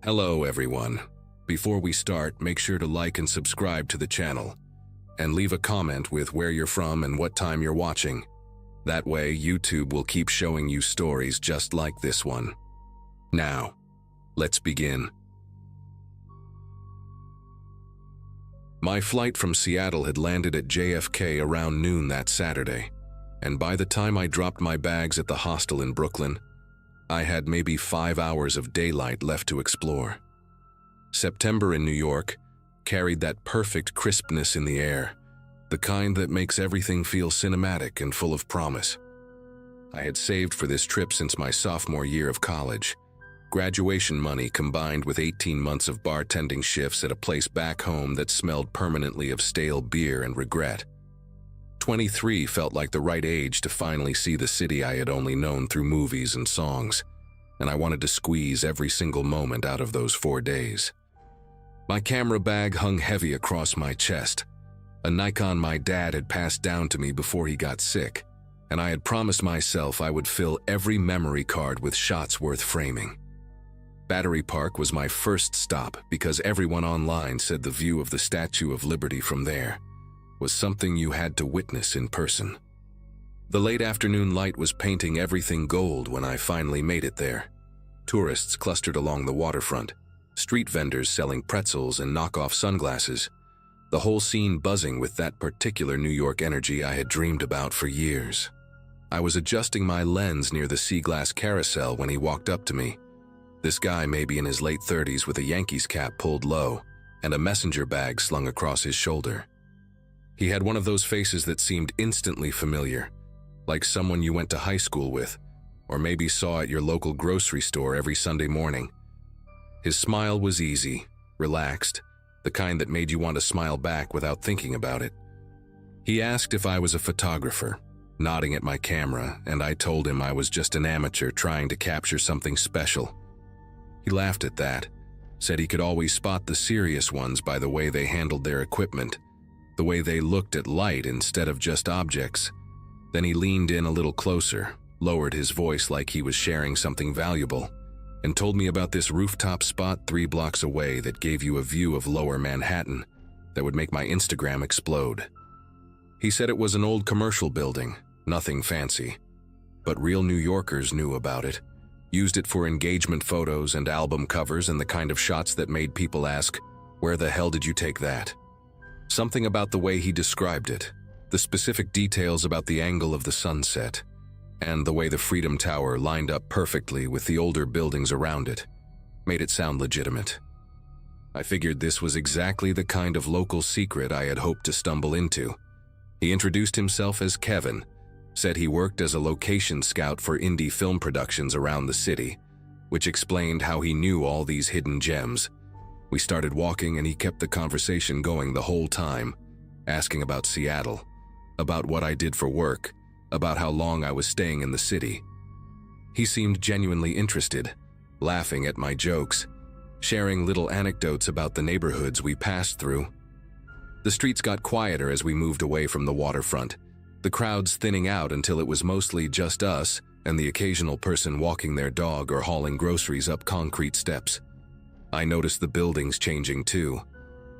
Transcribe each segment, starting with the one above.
Hello everyone. Before we start, make sure to like and subscribe to the channel, and leave a comment with where you're from and what time you're watching. That way, YouTube will keep showing you stories just like this one. Now, let's begin. My flight from Seattle had landed at JFK around noon that Saturday, and by the time I dropped my bags at the hostel in Brooklyn, I had maybe 5 hours of daylight left to explore. September in New York carried that perfect crispness in the air, the kind that makes everything feel cinematic and full of promise. I had saved for this trip since my sophomore year of college. Graduation money combined with 18 months of bartending shifts at a place back home that smelled permanently of stale beer and regret. 23 felt like the right age to finally see the city I had only known through movies and songs, and I wanted to squeeze every single moment out of those 4 days. My camera bag hung heavy across my chest, a Nikon my dad had passed down to me before he got sick, and I had promised myself I would fill every memory card with shots worth framing. Battery Park was my first stop because everyone online said the view of the Statue of Liberty from there was something you had to witness in person. The late afternoon light was painting everything gold when I finally made it there. Tourists clustered along the waterfront, street vendors selling pretzels and knockoff sunglasses, the whole scene buzzing with that particular New York energy I had dreamed about for years. I was adjusting my lens near the sea glass carousel when he walked up to me. This guy maybe in his late 30s with a Yankees cap pulled low and a messenger bag slung across his shoulder. He had one of those faces that seemed instantly familiar, like someone you went to high school with, or maybe saw at your local grocery store every Sunday morning. His smile was easy, relaxed, the kind that made you want to smile back without thinking about it. He asked if I was a photographer, nodding at my camera, and I told him I was just an amateur trying to capture something special. He laughed at that, said he could always spot the serious ones by the way they handled their equipment, the way they looked at light instead of just objects. Then he leaned in a little closer, lowered his voice like he was sharing something valuable, and told me about this rooftop spot 3 blocks away that gave you a view of lower Manhattan that would make my Instagram explode. He said it was an old commercial building, nothing fancy, but real New Yorkers knew about it, used it for engagement photos and album covers and the kind of shots that made people ask, "Where the hell did you take that?" Something about the way he described it, the specific details about the angle of the sunset, and the way the Freedom Tower lined up perfectly with the older buildings around it, made it sound legitimate. I figured this was exactly the kind of local secret I had hoped to stumble into. He introduced himself as Kevin, said he worked as a location scout for indie film productions around the city, which explained how he knew all these hidden gems. We started walking and he kept the conversation going the whole time, asking about Seattle, about what I did for work, about how long I was staying in the city. He seemed genuinely interested, laughing at my jokes, sharing little anecdotes about the neighborhoods we passed through. The streets got quieter as we moved away from the waterfront, the crowds thinning out until it was mostly just us and the occasional person walking their dog or hauling groceries up concrete steps. I noticed the buildings changing too,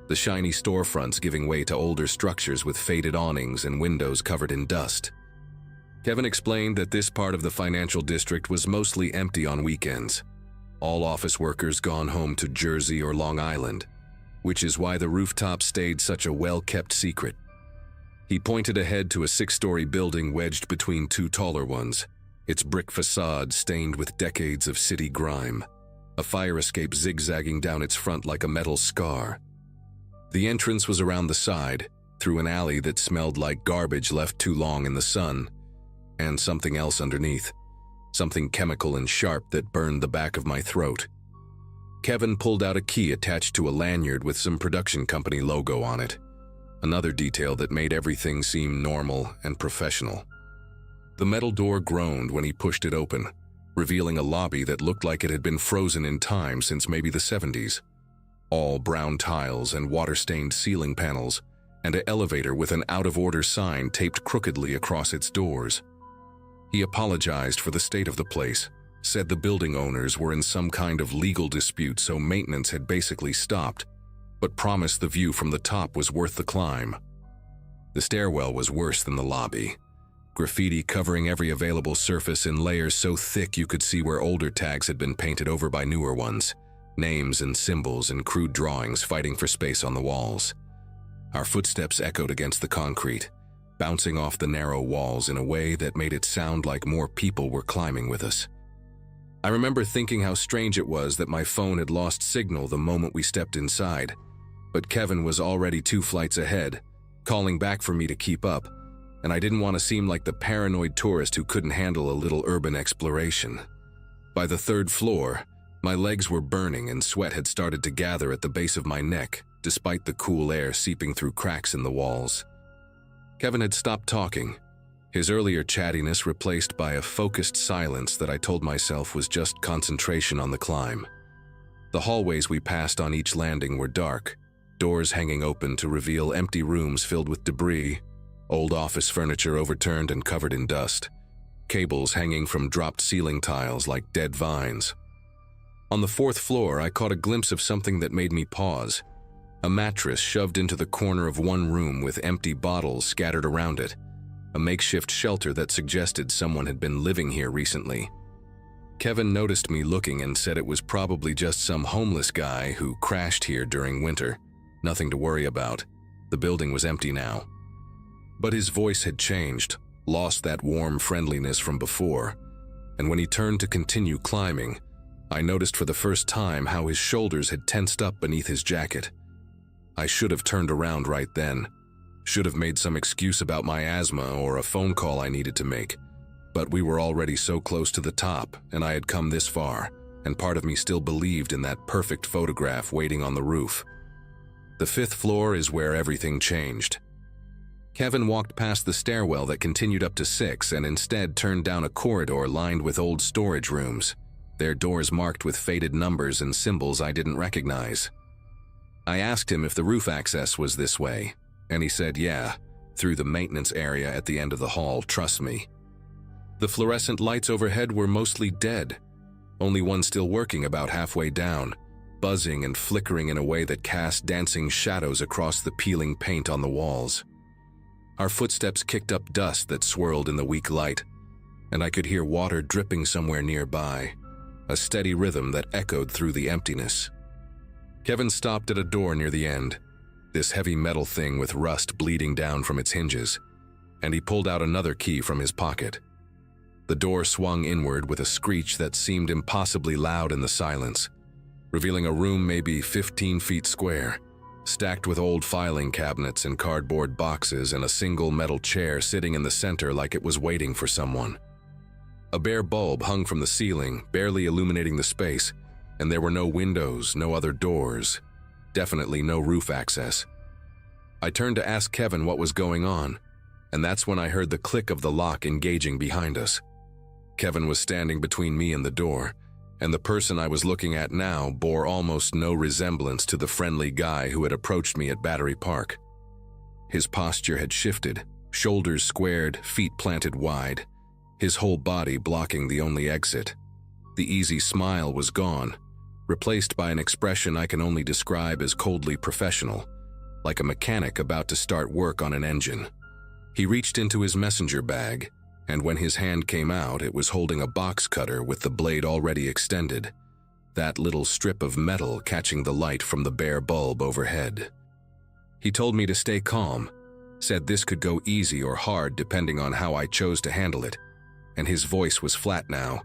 the shiny storefronts giving way to older structures with faded awnings and windows covered in dust. Kevin explained that this part of the financial district was mostly empty on weekends, all office workers gone home to Jersey or Long Island, which is why the rooftop stayed such a well-kept secret. He pointed ahead to a 6-story building wedged between 2 taller ones, its brick facade stained with decades of city grime, a fire escape zigzagging down its front like a metal scar. The entrance was around the side, through an alley that smelled like garbage left too long in the sun, and something else underneath, something chemical and sharp that burned the back of my throat. Kevin pulled out a key attached to a lanyard with some production company logo on it, another detail that made everything seem normal and professional. The metal door groaned when he pushed it open, revealing a lobby that looked like it had been frozen in time since maybe the 70s. All brown tiles and water-stained ceiling panels, and an elevator with an out-of-order sign taped crookedly across its doors. He apologized for the state of the place, said the building owners were in some kind of legal dispute, so maintenance had basically stopped, but promised the view from the top was worth the climb. The stairwell was worse than the lobby. Graffiti covering every available surface in layers so thick you could see where older tags had been painted over by newer ones. Names and symbols and crude drawings fighting for space on the walls. Our footsteps echoed against the concrete, bouncing off the narrow walls in a way that made it sound like more people were climbing with us. I remember thinking how strange it was that my phone had lost signal the moment we stepped inside, but Kevin was already 2 flights ahead, calling back for me to keep up, and I didn't want to seem like the paranoid tourist who couldn't handle a little urban exploration. By the 3rd floor, my legs were burning and sweat had started to gather at the base of my neck, despite the cool air seeping through cracks in the walls. Kevin had stopped talking, his earlier chattiness replaced by a focused silence that I told myself was just concentration on the climb. The hallways we passed on each landing were dark, doors hanging open to reveal empty rooms filled with debris, old office furniture overturned and covered in dust, cables hanging from dropped ceiling tiles like dead vines. On the 4th floor, I caught a glimpse of something that made me pause. A mattress shoved into the corner of one room with empty bottles scattered around it, a makeshift shelter that suggested someone had been living here recently. Kevin noticed me looking and said it was probably just some homeless guy who crashed here during winter. Nothing to worry about. The building was empty now. But his voice had changed, lost that warm friendliness from before, and when he turned to continue climbing, I noticed for the first time how his shoulders had tensed up beneath his jacket. I should have turned around right then, should have made some excuse about my asthma or a phone call I needed to make, but we were already so close to the top and I had come this far, and part of me still believed in that perfect photograph waiting on the roof. The 5th floor is where everything changed. Kevin walked past the stairwell that continued up to 6 and instead turned down a corridor lined with old storage rooms, their doors marked with faded numbers and symbols I didn't recognize. I asked him if the roof access was this way, and he said yeah, through the maintenance area at the end of the hall, trust me. The fluorescent lights overhead were mostly dead, only one still working about halfway down, buzzing and flickering in a way that cast dancing shadows across the peeling paint on the walls. Our footsteps kicked up dust that swirled in the weak light, and I could hear water dripping somewhere nearby, a steady rhythm that echoed through the emptiness. Kevin stopped at a door near the end, this heavy metal thing with rust bleeding down from its hinges, and he pulled out another key from his pocket. The door swung inward with a screech that seemed impossibly loud in the silence, revealing a room maybe 15 feet square, stacked with old filing cabinets and cardboard boxes and a single metal chair sitting in the center like it was waiting for someone. A bare bulb hung from the ceiling, barely illuminating the space, and there were no windows, no other doors, definitely no roof access. I turned to ask Kevin what was going on, and that's when I heard the click of the lock engaging behind us. Kevin was standing between me and the door, and the person I was looking at now bore almost no resemblance to the friendly guy who had approached me at Battery Park. His posture had shifted, shoulders squared, feet planted wide, his whole body blocking the only exit. The easy smile was gone, replaced by an expression I can only describe as coldly professional, like a mechanic about to start work on an engine. He reached into his messenger bag, and when his hand came out, it was holding a box cutter with the blade already extended, that little strip of metal catching the light from the bare bulb overhead. He told me to stay calm, said this could go easy or hard depending on how I chose to handle it, and his voice was flat now,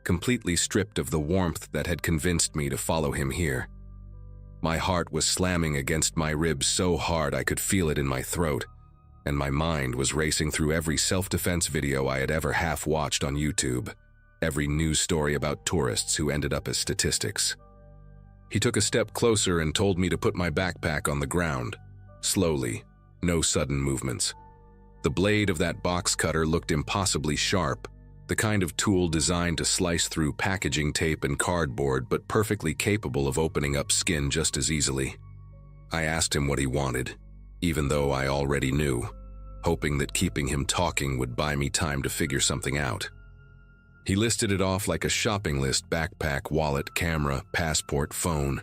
completely stripped of the warmth that had convinced me to follow him here. My heart was slamming against my ribs so hard I could feel it in my throat, and my mind was racing through every self-defense video I had ever half-watched on YouTube, every news story about tourists who ended up as statistics. He took a step closer and told me to put my backpack on the ground, slowly, no sudden movements. The blade of that box cutter looked impossibly sharp, the kind of tool designed to slice through packaging tape and cardboard but perfectly capable of opening up skin just as easily. I asked him what he wanted, even though I already knew, hoping that keeping him talking would buy me time to figure something out. He listed it off like a shopping list: backpack, wallet, camera, passport, phone,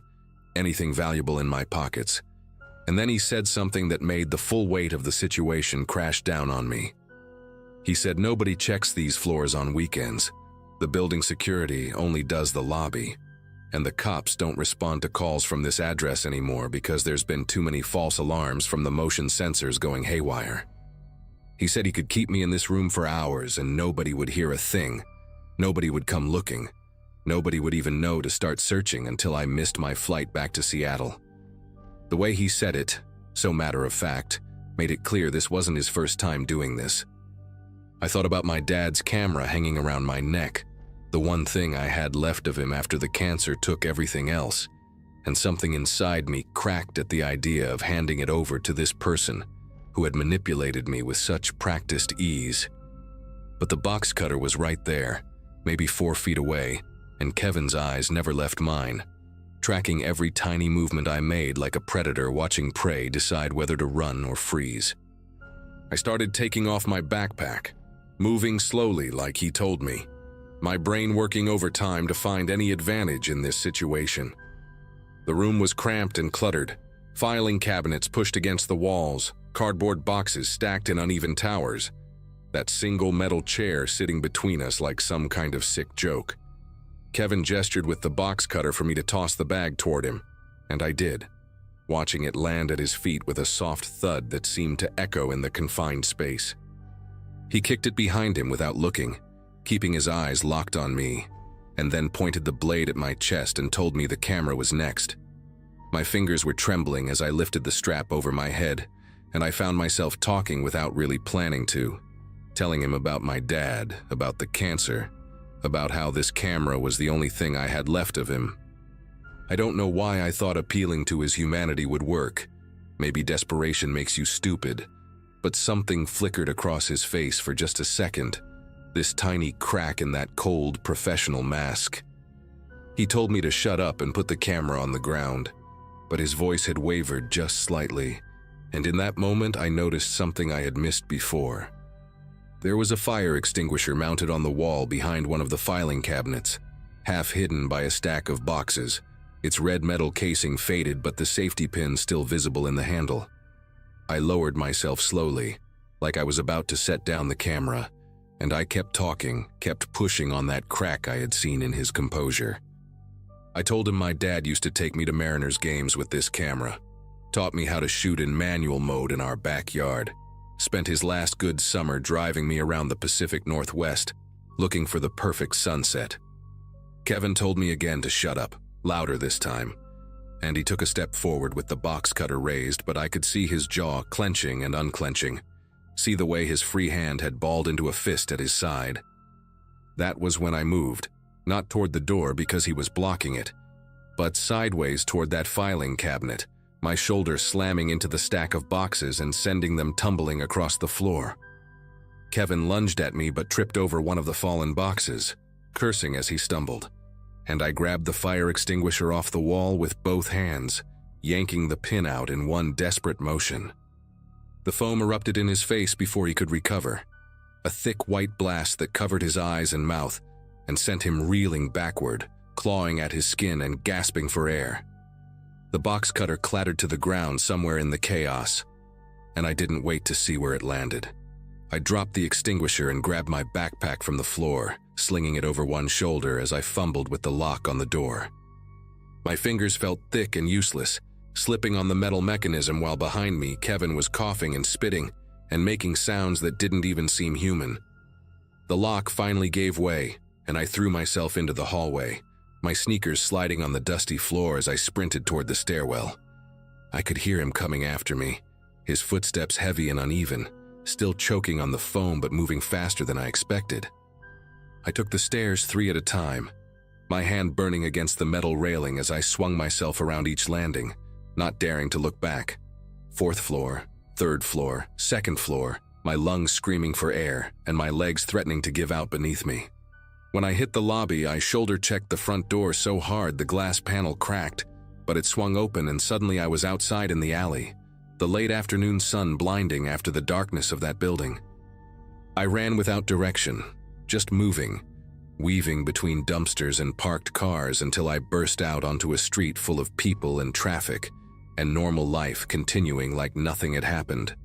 anything valuable in my pockets. And then he said something that made the full weight of the situation crash down on me. He said nobody checks these floors on weekends. The building security only does the lobby. And the cops don't respond to calls from this address anymore because there's been too many false alarms from the motion sensors going haywire. He said he could keep me in this room for hours and nobody would hear a thing. Nobody would come looking. Nobody would even know to start searching until I missed my flight back to Seattle. The way he said it, so matter of fact, made it clear this wasn't his first time doing this. I thought about my dad's camera hanging around my neck, the one thing I had left of him after the cancer took everything else, and something inside me cracked at the idea of handing it over to this person who had manipulated me with such practiced ease. But the box cutter was right there, maybe 4 feet away, and Kevin's eyes never left mine, tracking every tiny movement I made like a predator watching prey decide whether to run or freeze. I started taking off my backpack, moving slowly like he told me, my brain working overtime to find any advantage in this situation. The room was cramped and cluttered, filing cabinets pushed against the walls, cardboard boxes stacked in uneven towers, that single metal chair sitting between us like some kind of sick joke. Kevin gestured with the box cutter for me to toss the bag toward him, and I did, watching it land at his feet with a soft thud that seemed to echo in the confined space. He kicked it behind him without looking, keeping his eyes locked on me, and then pointed the blade at my chest and told me the camera was next. My fingers were trembling as I lifted the strap over my head, and I found myself talking without really planning to, telling him about my dad, about the cancer, about how this camera was the only thing I had left of him. I don't know why I thought appealing to his humanity would work. Maybe desperation makes you stupid, but something flickered across his face for just a second, this tiny crack in that cold, professional mask. He told me to shut up and put the camera on the ground, but his voice had wavered just slightly, and in that moment I noticed something I had missed before. There was a fire extinguisher mounted on the wall behind one of the filing cabinets, half hidden by a stack of boxes, its red metal casing faded but the safety pin still visible in the handle. I lowered myself slowly, like I was about to set down the camera, and I kept talking, kept pushing on that crack I had seen in his composure. I told him my dad used to take me to Mariners games with this camera, taught me how to shoot in manual mode in our backyard, spent his last good summer driving me around the Pacific Northwest, looking for the perfect sunset. Kevin told me again to shut up, louder this time, and he took a step forward with the box cutter raised, but I could see his jaw clenching and unclenching, see the way his free hand had balled into a fist at his side. That was when I moved, not toward the door because he was blocking it, but sideways toward that filing cabinet, my shoulder slamming into the stack of boxes and sending them tumbling across the floor. Kevin lunged at me but tripped over one of the fallen boxes, cursing as he stumbled, and I grabbed the fire extinguisher off the wall with both hands, yanking the pin out in one desperate motion. The foam erupted in his face before he could recover, a thick white blast that covered his eyes and mouth and sent him reeling backward, clawing at his skin and gasping for air. The box cutter clattered to the ground somewhere in the chaos, and I didn't wait to see where it landed. I dropped the extinguisher and grabbed my backpack from the floor, slinging it over one shoulder as I fumbled with the lock on the door. My fingers felt thick and useless, slipping on the metal mechanism while behind me Kevin was coughing and spitting and making sounds that didn't even seem human. The lock finally gave way, and I threw myself into the hallway, my sneakers sliding on the dusty floor as I sprinted toward the stairwell. I could hear him coming after me, his footsteps heavy and uneven, still choking on the foam but moving faster than I expected. I took the stairs 3 at a time, my hand burning against the metal railing as I swung myself around each landing, not daring to look back. 4th floor, 3rd floor, 2nd floor, my lungs screaming for air and my legs threatening to give out beneath me. When I hit the lobby, I shoulder-checked the front door so hard the glass panel cracked, but it swung open and suddenly I was outside in the alley, the late afternoon sun blinding after the darkness of that building. I ran without direction, just moving, weaving between dumpsters and parked cars until I burst out onto a street full of people and traffic, and normal life continuing like nothing had happened.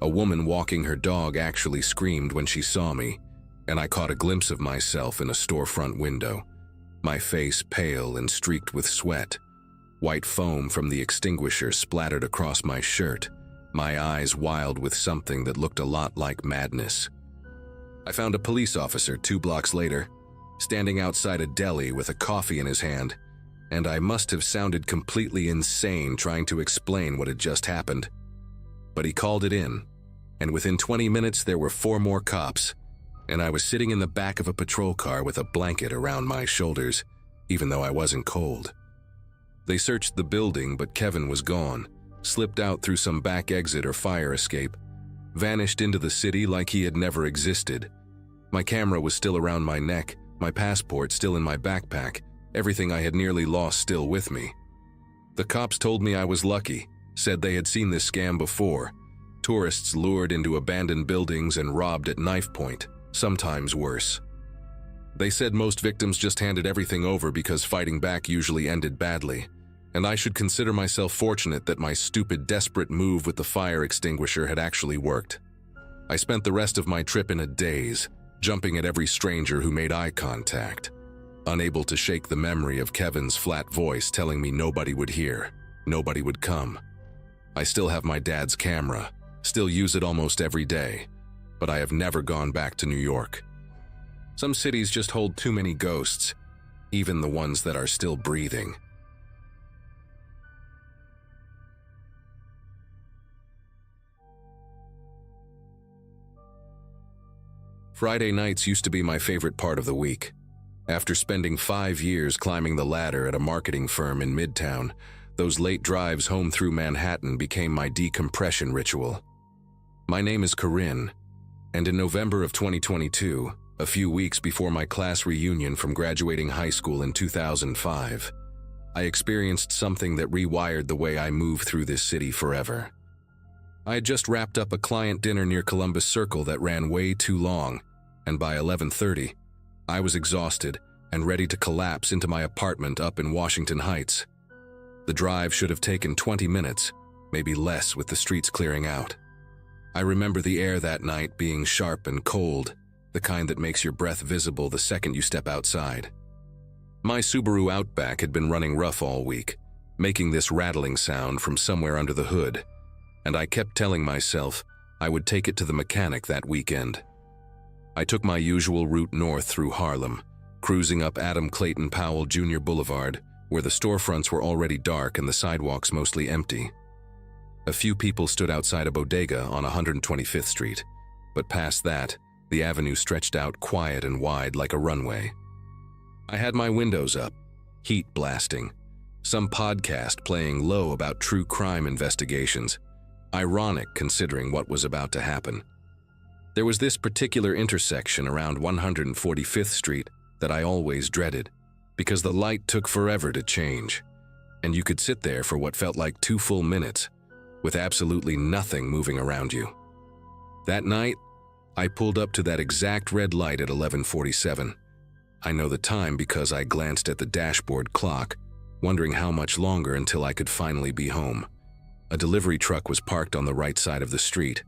A woman walking her dog actually screamed when she saw me, and I caught a glimpse of myself in a storefront window, my face pale and streaked with sweat. White foam from the extinguisher splattered across my shirt, my eyes wild with something that looked a lot like madness. I found a police officer 2 blocks later, standing outside a deli with a coffee in his hand, and I must have sounded completely insane trying to explain what had just happened. But he called it in, and within 20 minutes there were 4 more cops, and I was sitting in the back of a patrol car with a blanket around my shoulders, even though I wasn't cold. They searched the building, but Kevin was gone, slipped out through some back exit or fire escape, vanished into the city like he had never existed. My camera was still around my neck, my passport still in my backpack, everything I had nearly lost still with me. The cops told me I was lucky, said they had seen this scam before. Tourists lured into abandoned buildings and robbed at knife point, sometimes worse. They said most victims just handed everything over because fighting back usually ended badly, and I should consider myself fortunate that my stupid, desperate move with the fire extinguisher had actually worked. I spent the rest of my trip in a daze, jumping at every stranger who made eye contact, unable to shake the memory of Kevin's flat voice telling me nobody would hear, nobody would come. I still have my dad's camera, still use it almost every day, but I have never gone back to New York. Some cities just hold too many ghosts, even the ones that are still breathing. Friday nights used to be my favorite part of the week. After spending 5 years climbing the ladder at a marketing firm in Midtown, those late drives home through Manhattan became my decompression ritual. My name is Corinne, and in November of 2022, a few weeks before my class reunion from graduating high school in 2005, I experienced something that rewired the way I move through this city forever. I had just wrapped up a client dinner near Columbus Circle that ran way too long, and by 11:30, I was exhausted and ready to collapse into my apartment up in Washington Heights. The drive should have taken 20 minutes, maybe less with the streets clearing out. I remember the air that night being sharp and cold, the kind that makes your breath visible the second you step outside. My Subaru Outback had been running rough all week, making this rattling sound from somewhere under the hood, and I kept telling myself I would take it to the mechanic that weekend. I took my usual route north through Harlem, cruising up Adam Clayton Powell Jr. Boulevard, where the storefronts were already dark and the sidewalks mostly empty. A few people stood outside a bodega on 125th Street, but past that, the avenue stretched out quiet and wide like a runway. I had my windows up, heat blasting, some podcast playing low about true crime investigations, ironic considering what was about to happen. There was this particular intersection around 145th Street that I always dreaded, because the light took forever to change, and you could sit there for what felt like 2 full minutes, with absolutely nothing moving around you. That night, I pulled up to that exact red light at 11:47. I know the time because I glanced at the dashboard clock, wondering how much longer until I could finally be home. A delivery truck was parked on the right side of the street,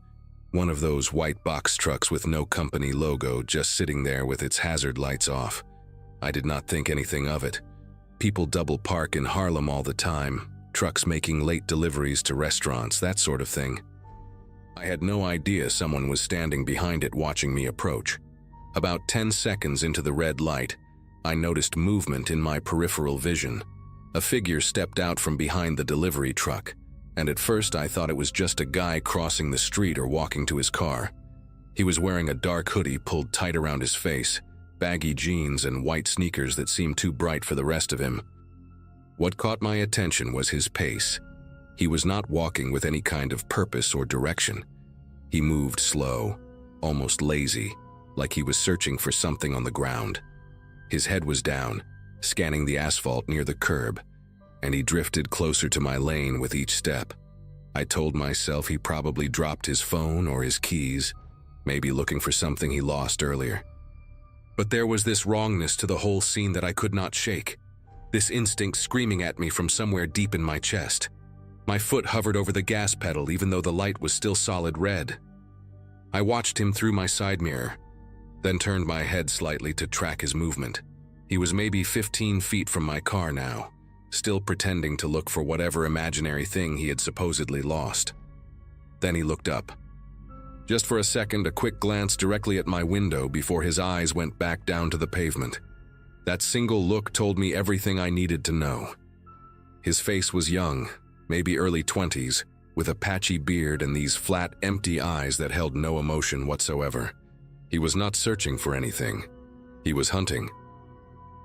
one of those white box trucks with no company logo just sitting there with its hazard lights off. I did not think anything of it. People double park in Harlem all the time, trucks making late deliveries to restaurants, that sort of thing. I had no idea someone was standing behind it watching me approach. About 10 seconds into the red light, I noticed movement in my peripheral vision. A figure stepped out from behind the delivery truck, and at first I thought it was just a guy crossing the street or walking to his car. He was wearing a dark hoodie pulled tight around his face, baggy jeans and white sneakers that seemed too bright for the rest of him. What caught my attention was his pace. He was not walking with any kind of purpose or direction. He moved slow, almost lazy, like he was searching for something on the ground. His head was down, scanning the asphalt near the curb, and he drifted closer to my lane with each step. I told myself he probably dropped his phone or his keys, maybe looking for something he lost earlier. But there was this wrongness to the whole scene that I could not shake. This instinct screaming at me from somewhere deep in my chest. My foot hovered over the gas pedal even though the light was still solid red. I watched him through my side mirror, then turned my head slightly to track his movement. He was maybe 15 feet from my car now, still pretending to look for whatever imaginary thing he had supposedly lost. Then he looked up. Just for a second, a quick glance directly at my window before his eyes went back down to the pavement. That single look told me everything I needed to know. His face was young, maybe early 20s, with a patchy beard and these flat, empty eyes that held no emotion whatsoever. He was not searching for anything. He was hunting.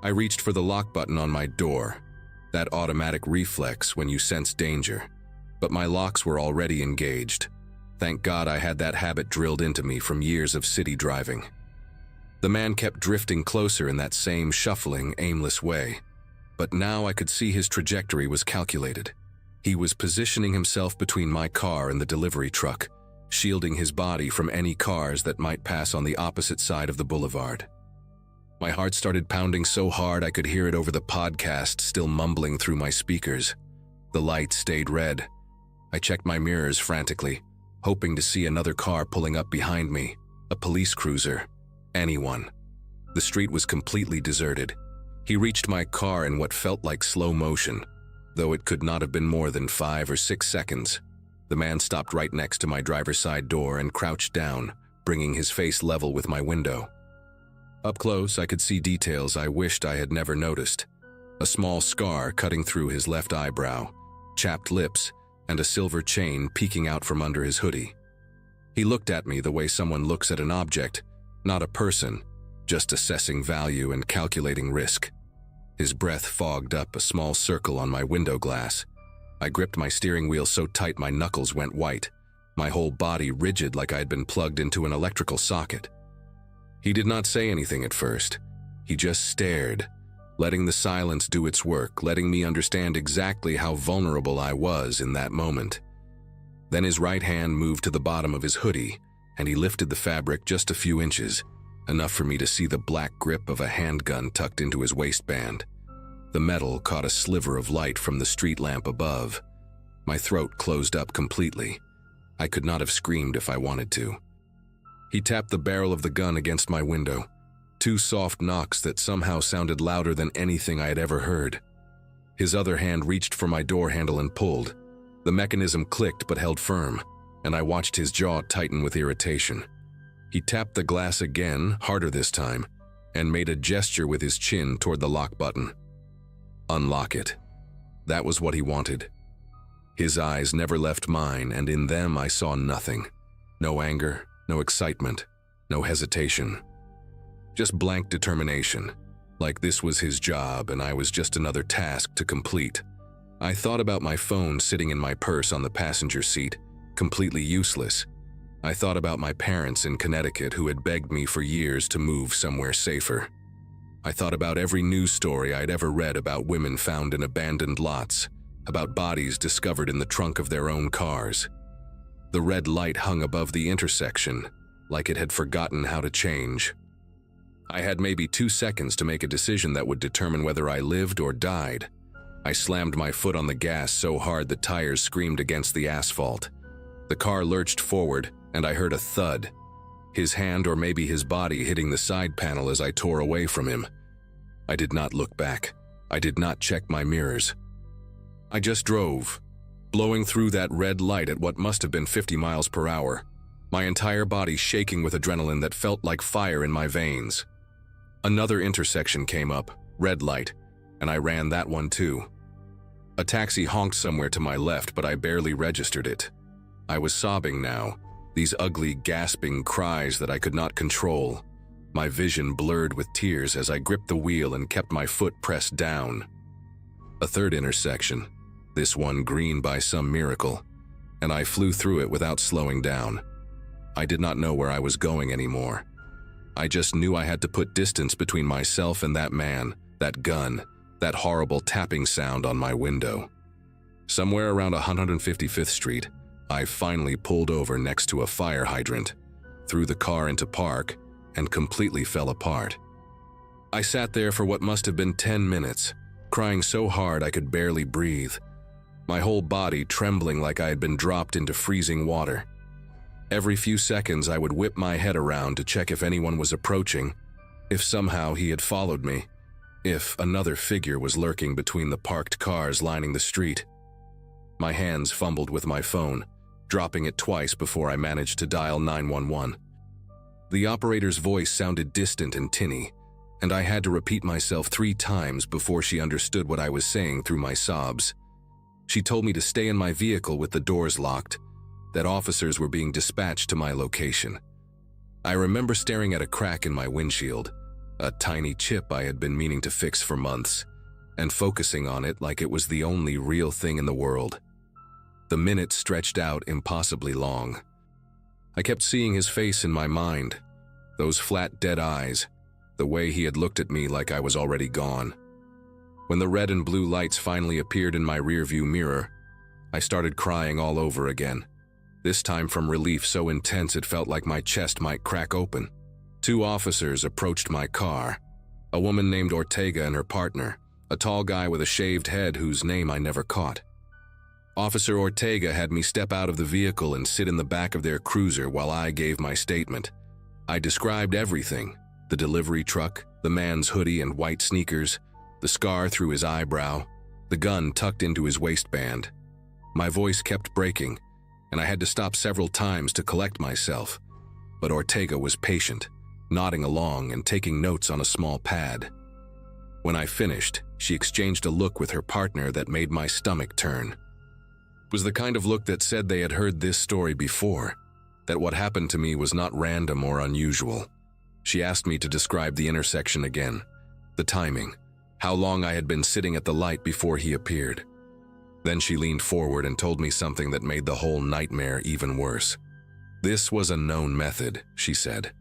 I reached for the lock button on my door, that automatic reflex when you sense danger, but my locks were already engaged. Thank God I had that habit drilled into me from years of city driving. The man kept drifting closer in that same shuffling, aimless way, but now I could see his trajectory was calculated. He was positioning himself between my car and the delivery truck, shielding his body from any cars that might pass on the opposite side of the boulevard. My heart started pounding so hard I could hear it over the podcast still mumbling through my speakers. The light stayed red. I checked my mirrors frantically, hoping to see another car pulling up behind me, a police cruiser, anyone. The street was completely deserted. He reached my car in what felt like slow motion, though it could not have been more than 5 or 6 seconds. The man stopped right next to my driver's side door and crouched down, bringing his face level with my window. Up close, I could see details I wished I had never noticed. A small scar cutting through his left eyebrow, chapped lips, and a silver chain peeking out from under his hoodie. He looked at me the way someone looks at an object, not a person, just assessing value and calculating risk. His breath fogged up a small circle on my window glass. I gripped my steering wheel so tight my knuckles went white, my whole body rigid like I had been plugged into an electrical socket. He did not say anything at first. He just stared, letting the silence do its work, letting me understand exactly how vulnerable I was in that moment. Then his right hand moved to the bottom of his hoodie, and he lifted the fabric just a few inches, enough for me to see the black grip of a handgun tucked into his waistband. The metal caught a sliver of light from the street lamp above. My throat closed up completely. I could not have screamed if I wanted to. He tapped the barrel of the gun against my window, 2 soft knocks that somehow sounded louder than anything I had ever heard. His other hand reached for my door handle and pulled. The mechanism clicked but held firm, and I watched his jaw tighten with irritation. He tapped the glass again, harder this time, and made a gesture with his chin toward the lock button. Unlock it. That was what he wanted. His eyes never left mine, and in them I saw nothing. No anger, no excitement, no hesitation. Just blank determination, like this was his job and I was just another task to complete. I thought about my phone sitting in my purse on the passenger seat, completely useless. I thought about my parents in Connecticut who had begged me for years to move somewhere safer. I thought about every news story I'd ever read about women found in abandoned lots, about bodies discovered in the trunk of their own cars. The red light hung above the intersection, like it had forgotten how to change. I had maybe 2 seconds to make a decision that would determine whether I lived or died. I slammed my foot on the gas so hard the tires screamed against the asphalt. The car lurched forward, and I heard a thud. His hand or maybe his body hitting the side panel as I tore away from him. I did not look back. I did not check my mirrors. I just drove, blowing through that red light at what must have been 50 miles per hour, my entire body shaking with adrenaline that felt like fire in my veins. Another intersection came up, red light, and I ran that one too. A taxi honked somewhere to my left, but I barely registered it. I was sobbing now, these ugly, gasping cries that I could not control. My vision blurred with tears as I gripped the wheel and kept my foot pressed down. A third intersection, this one green by some miracle, and I flew through it without slowing down. I did not know where I was going anymore. I just knew I had to put distance between myself and that man, that gun, that horrible tapping sound on my window. Somewhere around 155th Street, I finally pulled over next to a fire hydrant, threw the car into park, and completely fell apart. I sat there for what must have been 10 minutes, crying so hard I could barely breathe, my whole body trembling like I had been dropped into freezing water. Every few seconds I would whip my head around to check if anyone was approaching, if somehow he had followed me, if another figure was lurking between the parked cars lining the street. My hands fumbled with my phone, dropping it twice before I managed to dial 911. The operator's voice sounded distant and tinny, and I had to repeat myself 3 times before she understood what I was saying through my sobs. She told me to stay in my vehicle with the doors locked, that officers were being dispatched to my location. I remember staring at a crack in my windshield, a tiny chip I had been meaning to fix for months, and focusing on it like it was the only real thing in the world. The minutes stretched out impossibly long. I kept seeing his face in my mind, those flat, dead eyes, the way he had looked at me like I was already gone. When the red and blue lights finally appeared in my rearview mirror, I started crying all over again, this time from relief so intense it felt like my chest might crack open. 2 officers approached my car, a woman named Ortega and her partner, a tall guy with a shaved head whose name I never caught. Officer Ortega had me step out of the vehicle and sit in the back of their cruiser while I gave my statement. I described everything: the delivery truck, the man's hoodie and white sneakers, the scar through his eyebrow, the gun tucked into his waistband. My voice kept breaking, and I had to stop several times to collect myself. But Ortega was patient, nodding along and taking notes on a small pad. When I finished, she exchanged a look with her partner that made my stomach turn. It was the kind of look that said they had heard this story before, that what happened to me was not random or unusual. She asked me to describe the intersection again, the timing, how long I had been sitting at the light before he appeared. Then she leaned forward and told me something that made the whole nightmare even worse. This was a known method, she said.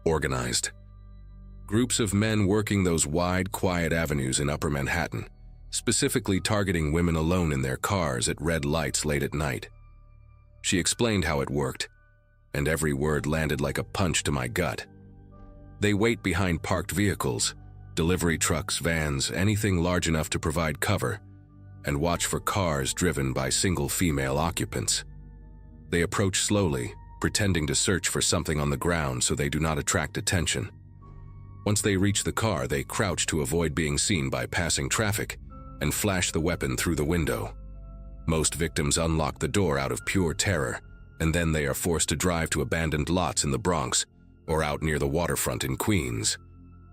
Organized. Groups of men working those wide, quiet avenues in Upper Manhattan, specifically targeting women alone in their cars at red lights late at night. She explained how it worked, and every word landed like a punch to my gut. They wait behind parked vehicles, delivery trucks, vans, anything large enough to provide cover, and watch for cars driven by single female occupants. They approach slowly, pretending to search for something on the ground so they do not attract attention. Once they reach the car, they crouch to avoid being seen by passing traffic and flash the weapon through the window. Most victims unlock the door out of pure terror, and then they are forced to drive to abandoned lots in the Bronx or out near the waterfront in Queens.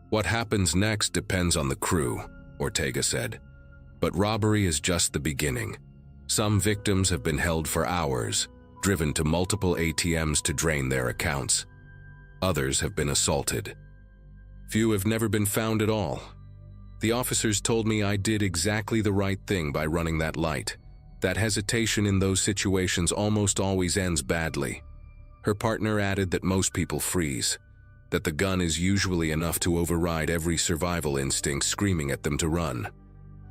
What happens next depends on the crew, Ortega said. But robbery is just the beginning. Some victims have been held for hours, driven to multiple ATMs to drain their accounts. Others have been assaulted. Few have never been found at all. The officers told me I did exactly the right thing by running that light. That hesitation in those situations almost always ends badly. Her partner added that most people freeze, that the gun is usually enough to override every survival instinct screaming at them to run.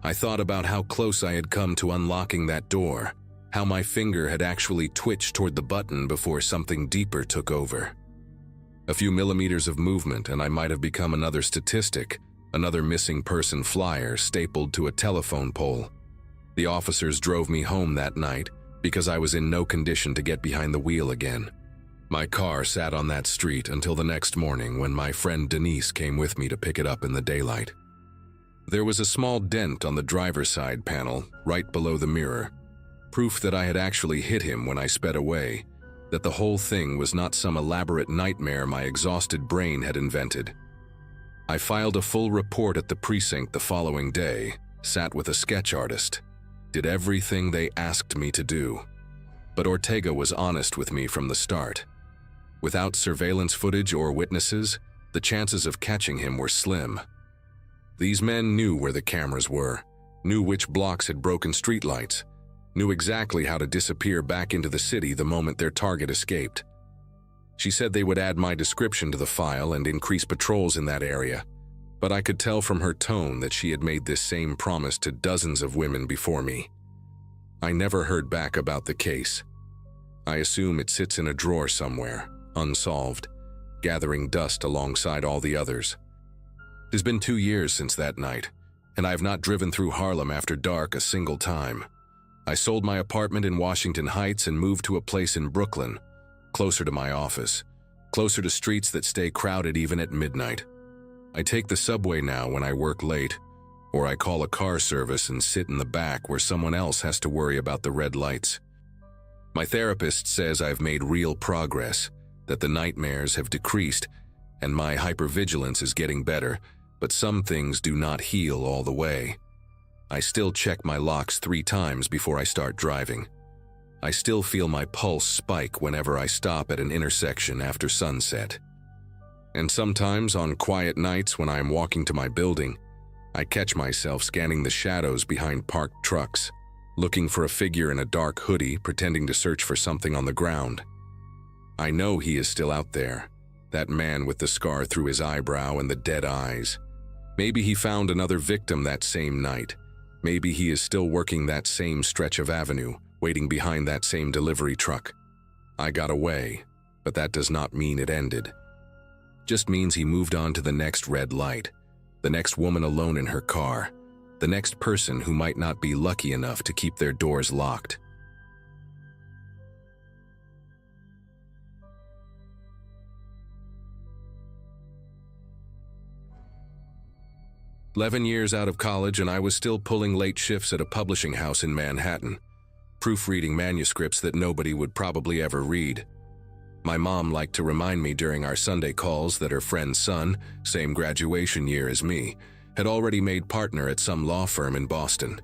I thought about how close I had come to unlocking that door, how my finger had actually twitched toward the button before something deeper took over. A few millimeters of movement and I might have become another statistic, another missing person flyer stapled to a telephone pole. The officers drove me home that night because I was in no condition to get behind the wheel again. My car sat on that street until the next morning when my friend Denise came with me to pick it up in the daylight. There was a small dent on the driver's side panel, right below the mirror, proof that I had actually hit him when I sped away, that the whole thing was not some elaborate nightmare my exhausted brain had invented. I filed a full report at the precinct the following day, sat with a sketch artist, did everything they asked me to do. But Ortega was honest with me from the start. Without surveillance footage or witnesses, the chances of catching him were slim. These men knew where the cameras were, knew which blocks had broken streetlights, knew exactly how to disappear back into the city the moment their target escaped. She said they would add my description to the file and increase patrols in that area, but I could tell from her tone that she had made this same promise to dozens of women before me. I never heard back about the case. I assume it sits in a drawer somewhere, unsolved, gathering dust alongside all the others. It has been 2 years since that night, and I have not driven through Harlem after dark a single time. I sold my apartment in Washington Heights and moved to a place in Brooklyn, closer to my office, closer to streets that stay crowded even at midnight. I take the subway now when I work late, or I call a car service and sit in the back where someone else has to worry about the red lights. My therapist says I've made real progress, that the nightmares have decreased, and my hypervigilance is getting better, but some things do not heal all the way. I still check my locks 3 times before I start driving. I still feel my pulse spike whenever I stop at an intersection after sunset. And sometimes on quiet nights when I am walking to my building, I catch myself scanning the shadows behind parked trucks, looking for a figure in a dark hoodie pretending to search for something on the ground. I know he is still out there, that man with the scar through his eyebrow and the dead eyes. Maybe he found another victim that same night. Maybe he is still working that same stretch of avenue, waiting behind that same delivery truck. I got away, but that does not mean it ended. Just means he moved on to the next red light, the next woman alone in her car, the next person who might not be lucky enough to keep their doors locked. "11 years out of college and I was still pulling late shifts at a publishing house in Manhattan, proofreading manuscripts that nobody would probably ever read. My mom liked to remind me during our Sunday calls that her friend's son, same graduation year as me, had already made partner at some law firm in Boston.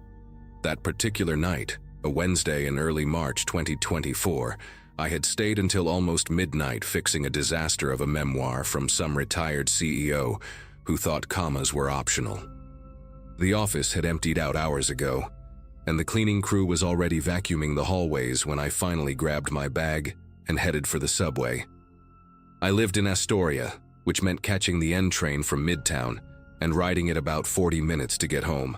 That particular night, a Wednesday in early March 2024, I had stayed until almost midnight fixing a disaster of a memoir from some retired CEO who thought commas were optional. The office had emptied out hours ago, and the cleaning crew was already vacuuming the hallways when I finally grabbed my bag and headed for the subway. I lived in Astoria, which meant catching the N train from Midtown and riding it about 40 minutes to get home.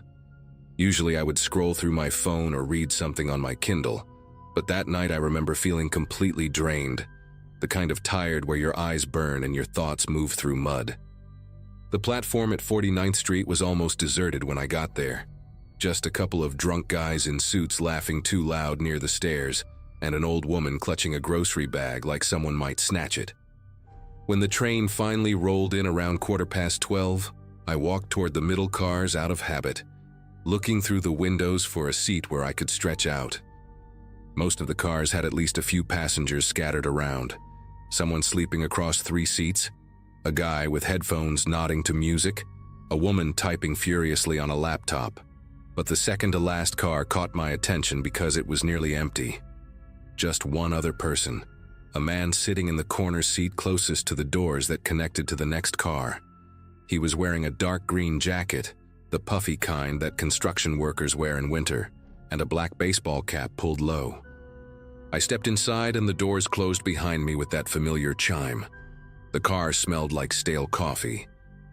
Usually I would scroll through my phone or read something on my Kindle, but that night I remember feeling completely drained, the kind of tired where your eyes burn and your thoughts move through mud. The platform at 49th Street was almost deserted when I got there. Just a couple of drunk guys in suits laughing too loud near the stairs, and an old woman clutching a grocery bag like someone might snatch it. When the train finally rolled in around 12:15, I walked toward the middle cars out of habit, looking through the windows for a seat where I could stretch out. Most of the cars had at least a few passengers scattered around, someone sleeping across 3 seats, a guy with headphones nodding to music, a woman typing furiously on a laptop. But the second-to-last car caught my attention because it was nearly empty. Just one other person, a man sitting in the corner seat closest to the doors that connected to the next car. He was wearing a dark green jacket, the puffy kind that construction workers wear in winter, and a black baseball cap pulled low. I stepped inside and the doors closed behind me with that familiar chime. The car smelled like stale coffee,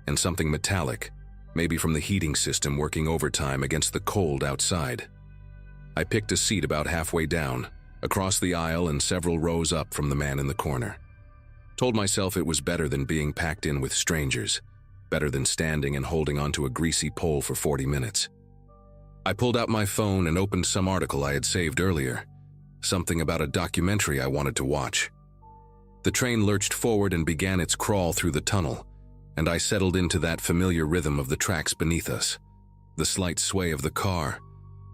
and something metallic, maybe from the heating system working overtime against the cold outside. I picked a seat about halfway down, across the aisle and several rows up from the man in the corner. Told myself it was better than being packed in with strangers, better than standing and holding onto a greasy pole for 40 minutes. I pulled out my phone and opened some article I had saved earlier, something about a documentary I wanted to watch. The train lurched forward and began its crawl through the tunnel, and I settled into that familiar rhythm of the tracks beneath us, the slight sway of the car,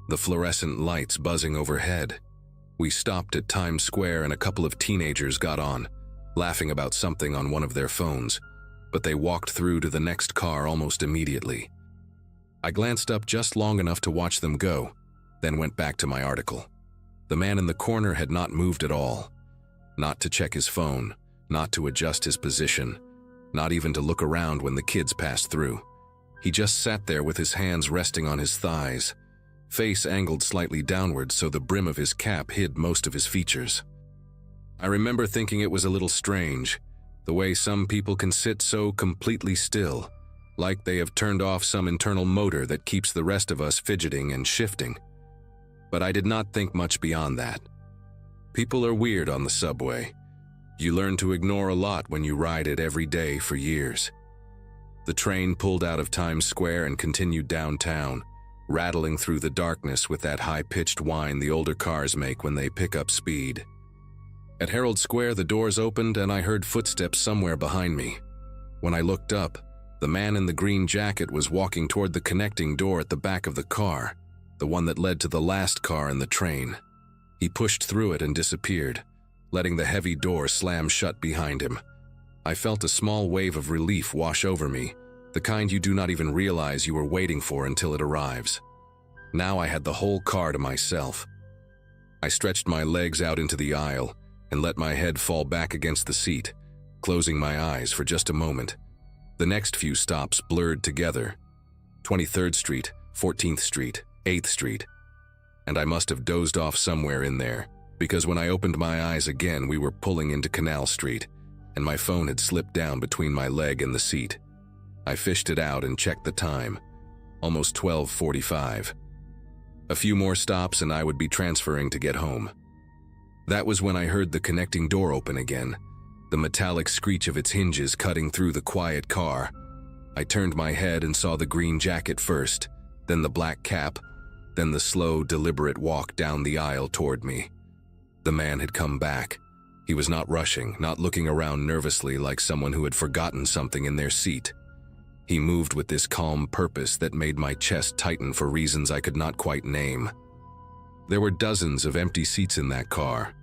the fluorescent lights buzzing overhead. We stopped at Times Square and a couple of teenagers got on, laughing about something on one of their phones, but they walked through to the next car almost immediately. I glanced up just long enough to watch them go, then went back to my article. The man in the corner had not moved at all. Not to check his phone, not to adjust his position, not even to look around when the kids passed through. He just sat there with his hands resting on his thighs, face angled slightly downward so the brim of his cap hid most of his features. I remember thinking it was a little strange, the way some people can sit so completely still, like they have turned off some internal motor that keeps the rest of us fidgeting and shifting. But I did not think much beyond that. People are weird on the subway. You learn to ignore a lot when you ride it every day for years. The train pulled out of Times Square and continued downtown, rattling through the darkness with that high-pitched whine the older cars make when they pick up speed. At Herald Square, the doors opened and I heard footsteps somewhere behind me. When I looked up, the man in the green jacket was walking toward the connecting door at the back of the car, the one that led to the last car in the train. He pushed through it and disappeared, letting the heavy door slam shut behind him. I felt a small wave of relief wash over me, the kind you do not even realize you are waiting for until it arrives. Now I had the whole car to myself. I stretched my legs out into the aisle and let my head fall back against the seat, closing my eyes for just a moment. The next few stops blurred together. 23rd Street, 14th Street, 8th Street. And I must have dozed off somewhere in there, because when I opened my eyes again, we were pulling into Canal Street, and my phone had slipped down between my leg and the seat. I fished it out and checked the time. Almost 12:45. A few more stops and I would be transferring to get home. That was when I heard the connecting door open again, the metallic screech of its hinges cutting through the quiet car. I turned my head and saw the green jacket first, then the black cap, then the slow, deliberate walk down the aisle toward me. The man had come back. He was not rushing, not looking around nervously like someone who had forgotten something in their seat. He moved with this calm purpose that made my chest tighten for reasons I could not quite name. There were dozens of empty seats in that car,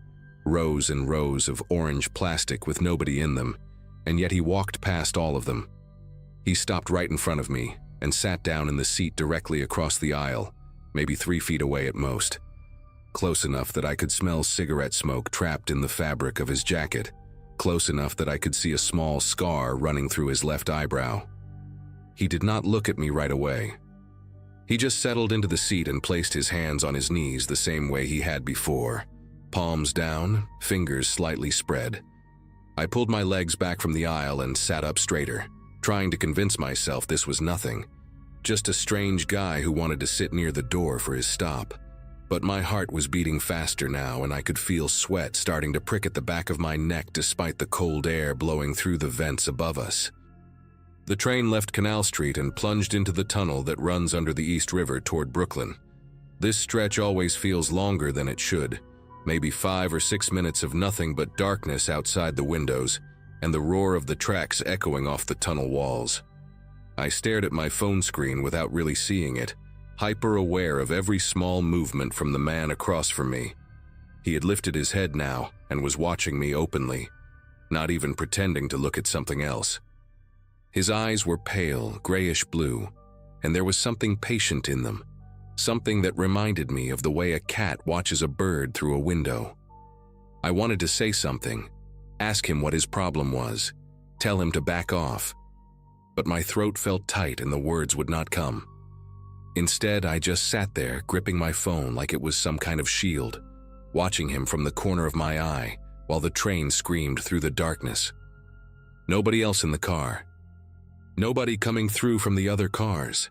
rows and rows of orange plastic with nobody in them, and yet he walked past all of them. He stopped right in front of me and sat down in the seat directly across the aisle, maybe 3 feet away at most, close enough that I could smell cigarette smoke trapped in the fabric of his jacket, close enough that I could see a small scar running through his left eyebrow. He did not look at me right away. He just settled into the seat and placed his hands on his knees the same way he had before, palms down, fingers slightly spread. I pulled my legs back from the aisle and sat up straighter, trying to convince myself this was nothing, just a strange guy who wanted to sit near the door for his stop. But my heart was beating faster now and I could feel sweat starting to prick at the back of my neck despite the cold air blowing through the vents above us. The train left Canal Street and plunged into the tunnel that runs under the East River toward Brooklyn. This stretch always feels longer than it should, maybe 5 or 6 minutes of nothing but darkness outside the windows and the roar of the tracks echoing off the tunnel walls. I stared at my phone screen without really seeing it, hyper-aware of every small movement from the man across from me. He had lifted his head now and was watching me openly, not even pretending to look at something else. His eyes were pale, grayish blue, and there was something patient in them, something that reminded me of the way a cat watches a bird through a window. I wanted to say something, ask him what his problem was, tell him to back off, but my throat felt tight and the words would not come. Instead, I just sat there, gripping my phone like it was some kind of shield, watching him from the corner of my eye while the train screamed through the darkness. Nobody else in the car. Nobody coming through from the other cars.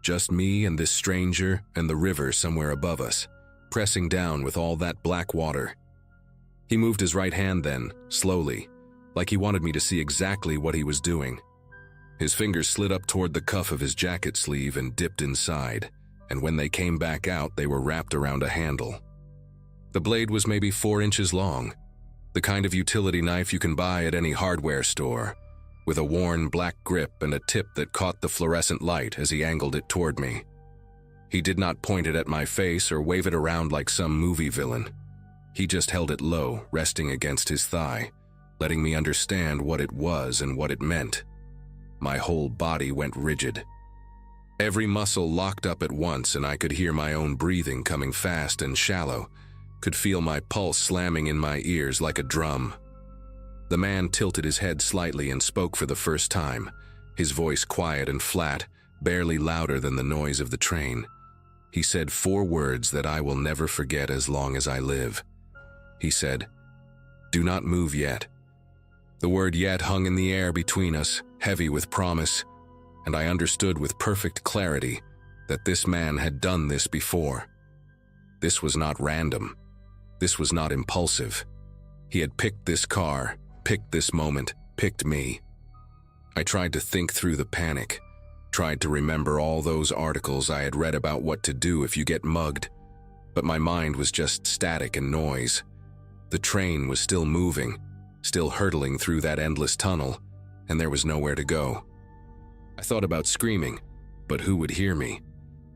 Just me and this stranger and the river somewhere above us, pressing down with all that black water. He moved his right hand then, slowly, like he wanted me to see exactly what he was doing. His fingers slid up toward the cuff of his jacket sleeve and dipped inside, and when they came back out, they were wrapped around a handle. The blade was maybe 4 inches long, the kind of utility knife you can buy at any hardware store, with a worn black grip and a tip that caught the fluorescent light as he angled it toward me. He did not point it at my face or wave it around like some movie villain. He just held it low, resting against his thigh, letting me understand what it was and what it meant. My whole body went rigid. Every muscle locked up at once and I could hear my own breathing coming fast and shallow, could feel my pulse slamming in my ears like a drum. The man tilted his head slightly and spoke for the first time, his voice quiet and flat, barely louder than the noise of the train. He said 4 words that I will never forget as long as I live. He said, "Do not move yet." The word yet hung in the air between us, heavy with promise, and I understood with perfect clarity that this man had done this before. This was not random. This was not impulsive. He had picked this car, picked this moment, picked me. I tried to think through the panic, tried to remember all those articles I had read about what to do if you get mugged, but my mind was just static and noise. The train was still moving, still hurtling through that endless tunnel, and there was nowhere to go. I thought about screaming, but who would hear me?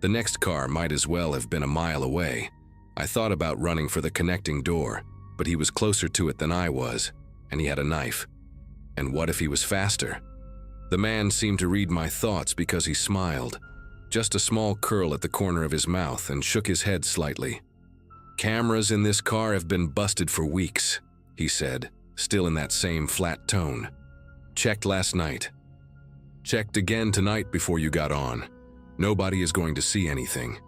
The next car might as well have been a mile away. I thought about running for the connecting door, but he was closer to it than I was, and he had a knife. And what if he was faster? The man seemed to read my thoughts because he smiled, just a small curl at the corner of his mouth, and shook his head slightly. "Cameras in this car have been busted for weeks," he said, still in that same flat tone. "Checked last night. Checked again tonight before you got on. Nobody is going to see anything."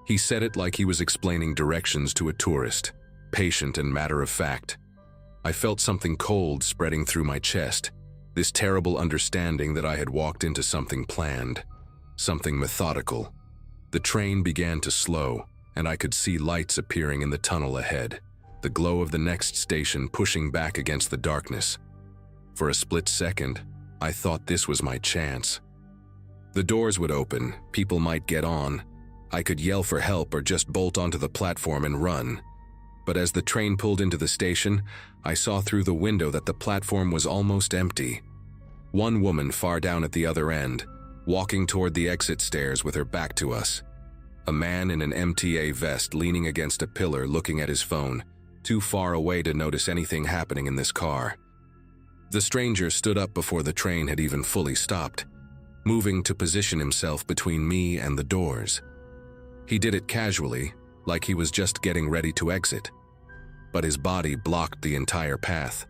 He said it like he was explaining directions to a tourist, patient and matter-of-fact. I felt something cold spreading through my chest, this terrible understanding that I had walked into something planned, something methodical. The train began to slow, and I could see lights appearing in the tunnel ahead, the glow of the next station pushing back against the darkness. For a split second, I thought this was my chance. The doors would open, people might get on. I could yell for help or just bolt onto the platform and run. But as the train pulled into the station, I saw through the window that the platform was almost empty. One woman far down at the other end, walking toward the exit stairs with her back to us. A man in an MTA vest leaning against a pillar looking at his phone, too far away to notice anything happening in this car. The stranger stood up before the train had even fully stopped, moving to position himself between me and the doors. He did it casually, like he was just getting ready to exit. But his body blocked the entire path.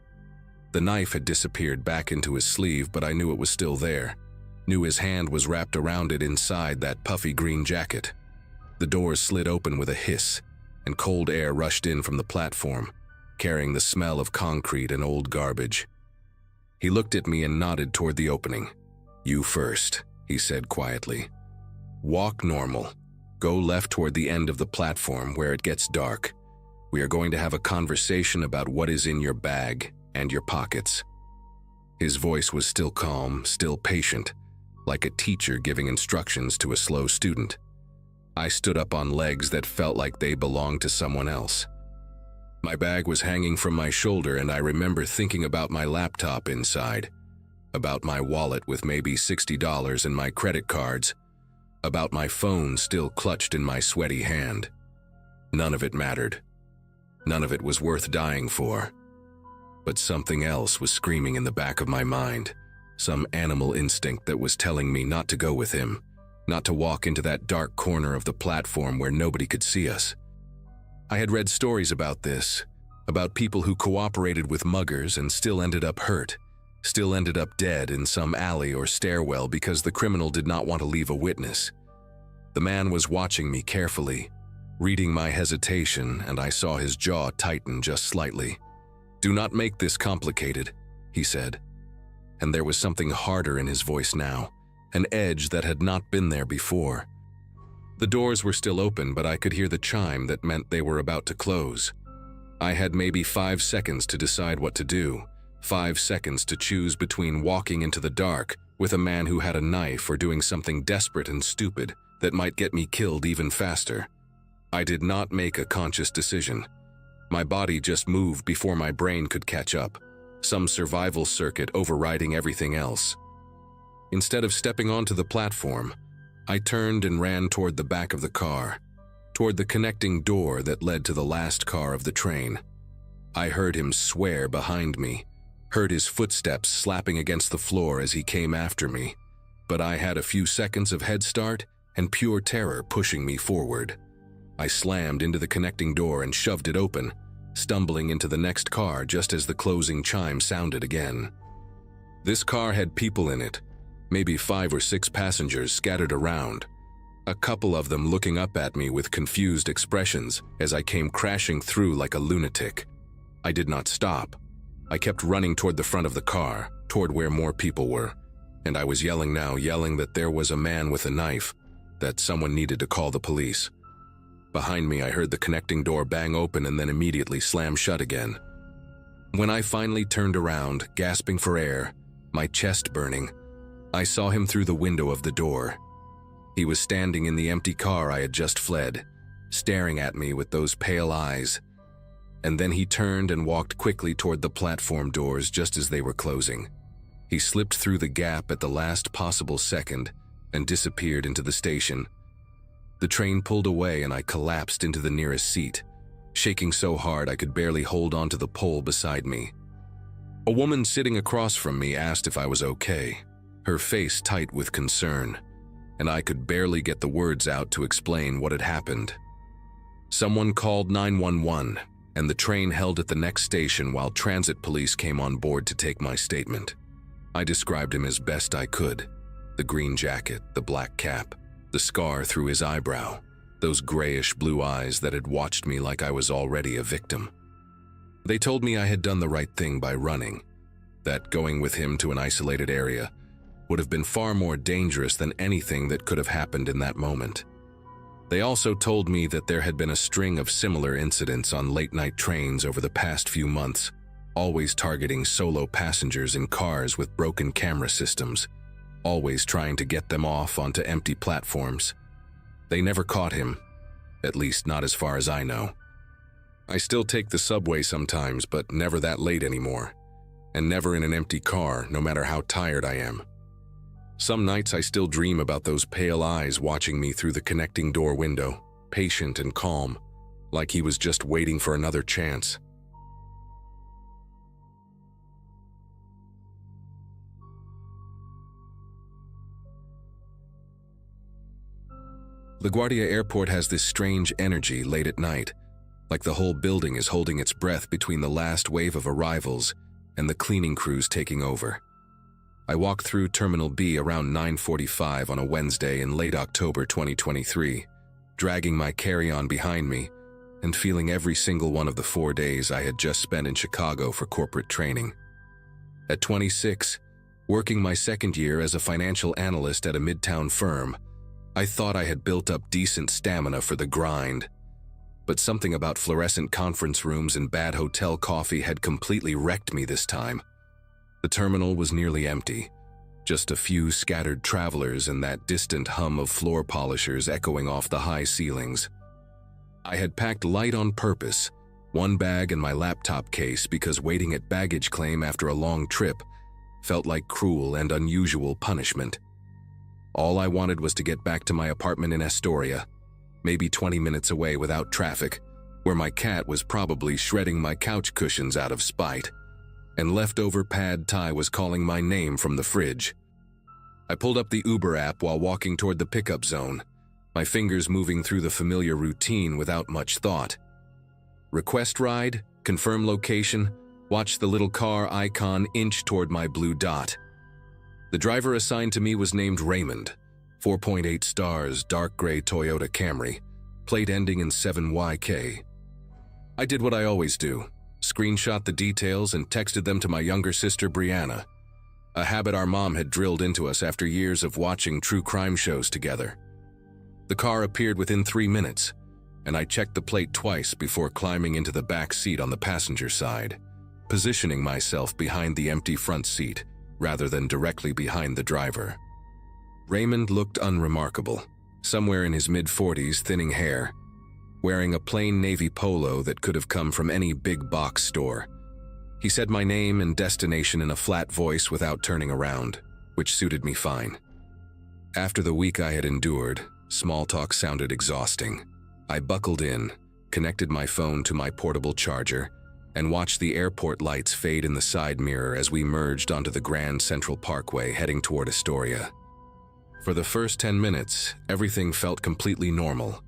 The knife had disappeared back into his sleeve, but I knew it was still there. Knew his hand was wrapped around it inside that puffy green jacket. The doors slid open with a hiss, and cold air rushed in from the platform, carrying the smell of concrete and old garbage. He looked at me and nodded toward the opening. "You first," he said quietly. "Walk normal. Go left toward the end of the platform where it gets dark. We are going to have a conversation about what is in your bag and your pockets." His voice was still calm, still patient, like a teacher giving instructions to a slow student. I stood up on legs that felt like they belonged to someone else. My bag was hanging from my shoulder, and I remember thinking about my laptop inside, about my wallet with maybe $60 and my credit cards, about my phone still clutched in my sweaty hand. None of it mattered. None of it was worth dying for. But something else was screaming in the back of my mind, some animal instinct that was telling me not to go with him, not to walk into that dark corner of the platform where nobody could see us. I had read stories about this, about people who cooperated with muggers and still ended up hurt, still ended up dead in some alley or stairwell because the criminal did not want to leave a witness. The man was watching me carefully, reading my hesitation, and I saw his jaw tighten just slightly. "Do not make this complicated," he said. And there was something harder in his voice now, an edge that had not been there before. The doors were still open, but I could hear the chime that meant they were about to close. I had maybe 5 seconds to decide what to do, 5 seconds to choose between walking into the dark with a man who had a knife or doing something desperate and stupid that might get me killed even faster. I did not make a conscious decision. My body just moved before my brain could catch up, some survival circuit overriding everything else. Instead of stepping onto the platform, I turned and ran toward the back of the car, toward the connecting door that led to the last car of the train. I heard him swear behind me, heard his footsteps slapping against the floor as he came after me, but I had a few seconds of head start and pure terror pushing me forward. I slammed into the connecting door and shoved it open, stumbling into the next car just as the closing chime sounded again. This car had people in it, maybe 5 or 6 passengers scattered around, a couple of them looking up at me with confused expressions as I came crashing through like a lunatic. I did not stop. I kept running toward the front of the car, toward where more people were, and I was yelling now, yelling that there was a man with a knife, that someone needed to call the police. Behind me, I heard the connecting door bang open and then immediately slam shut again. When I finally turned around, gasping for air, my chest burning, I saw him through the window of the door. He was standing in the empty car I had just fled, staring at me with those pale eyes. And then he turned and walked quickly toward the platform doors just as they were closing. He slipped through the gap at the last possible second and disappeared into the station. The train pulled away and I collapsed into the nearest seat, shaking so hard I could barely hold onto the pole beside me. A woman sitting across from me asked if I was okay, her face tight with concern, and I could barely get the words out to explain what had happened. Someone called 911, and the train held at the next station while transit police came on board to take my statement. I described him as best I could. The green jacket, the black cap, the scar through his eyebrow, those grayish-blue eyes that had watched me like I was already a victim. They told me I had done the right thing by running, that going with him to an isolated area would have been far more dangerous than anything that could have happened in that moment. They also told me that there had been a string of similar incidents on late-night trains over the past few months, always targeting solo passengers in cars with broken camera systems, always trying to get them off onto empty platforms. They never caught him, at least not as far as I know. I still take the subway sometimes, but never that late anymore, and never in an empty car, no matter how tired I am. Some nights I still dream about those pale eyes watching me through the connecting door window, patient and calm, like he was just waiting for another chance. LaGuardia Airport has this strange energy late at night, like the whole building is holding its breath between the last wave of arrivals and the cleaning crews taking over. I walked through Terminal B around 9:45 on a Wednesday in late October 2023, dragging my carry-on behind me and feeling every single one of the 4 days I had just spent in Chicago for corporate training. At 26, working my second year as a financial analyst at a midtown firm, I thought I had built up decent stamina for the grind. But something about fluorescent conference rooms and bad hotel coffee had completely wrecked me this time. The terminal was nearly empty, just a few scattered travelers and that distant hum of floor polishers echoing off the high ceilings. I had packed light on purpose, one bag and my laptop case, because waiting at baggage claim after a long trip felt like cruel and unusual punishment. All I wanted was to get back to my apartment in Astoria, maybe 20 minutes away without traffic, where my cat was probably shredding my couch cushions out of spite, and leftover pad thai was calling my name from the fridge. I pulled up the Uber app while walking toward the pickup zone, my fingers moving through the familiar routine without much thought. Request ride, confirm location, watch the little car icon inch toward my blue dot. The driver assigned to me was named Raymond, 4.8 stars, dark gray Toyota Camry, plate ending in 7YK. I did what I always do, screenshot the details and texted them to my younger sister Brianna, a habit our mom had drilled into us after years of watching true crime shows together. The car appeared within 3 minutes, and I checked the plate twice before climbing into the back seat on the passenger side, positioning myself behind the empty front seat rather than directly behind the driver. Raymond looked unremarkable, somewhere in his mid-40s, thinning hair, wearing a plain navy polo that could have come from any big box store. He said my name and destination in a flat voice without turning around, which suited me fine. After the week I had endured, small talk sounded exhausting. I buckled in, connected my phone to my portable charger, and watched the airport lights fade in the side mirror as we merged onto the Grand Central Parkway heading toward Astoria. For the first 10 minutes, everything felt completely normal.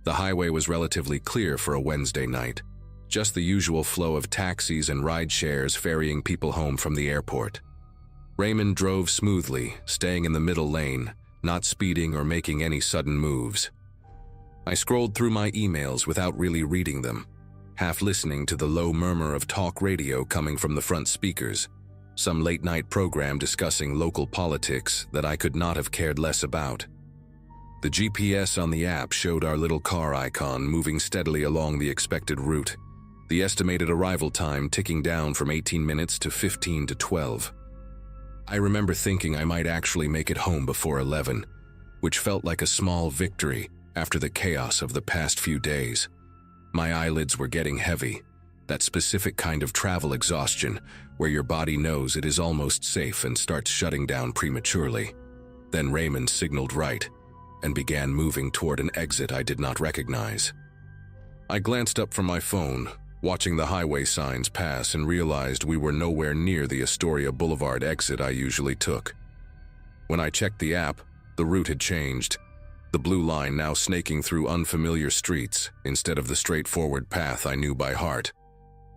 The highway was relatively clear for a Wednesday night, just the usual flow of taxis and ride shares ferrying people home from the airport. Raymond drove smoothly, staying in the middle lane, not speeding or making any sudden moves. I scrolled through my emails without really reading them, half listening to the low murmur of talk radio coming from the front speakers, some late-night program discussing local politics that I could not have cared less about. The GPS on the app showed our little car icon moving steadily along the expected route, the estimated arrival time ticking down from 18 minutes to 15 to 12. I remember thinking I might actually make it home before 11, which felt like a small victory after the chaos of the past few days. My eyelids were getting heavy, that specific kind of travel exhaustion where your body knows it is almost safe and starts shutting down prematurely. Then Raymond signaled right and began moving toward an exit I did not recognize. I glanced up from my phone, watching the highway signs pass, and realized we were nowhere near the Astoria Boulevard exit I usually took. When I checked the app, the route had changed, the blue line now snaking through unfamiliar streets instead of the straightforward path I knew by heart.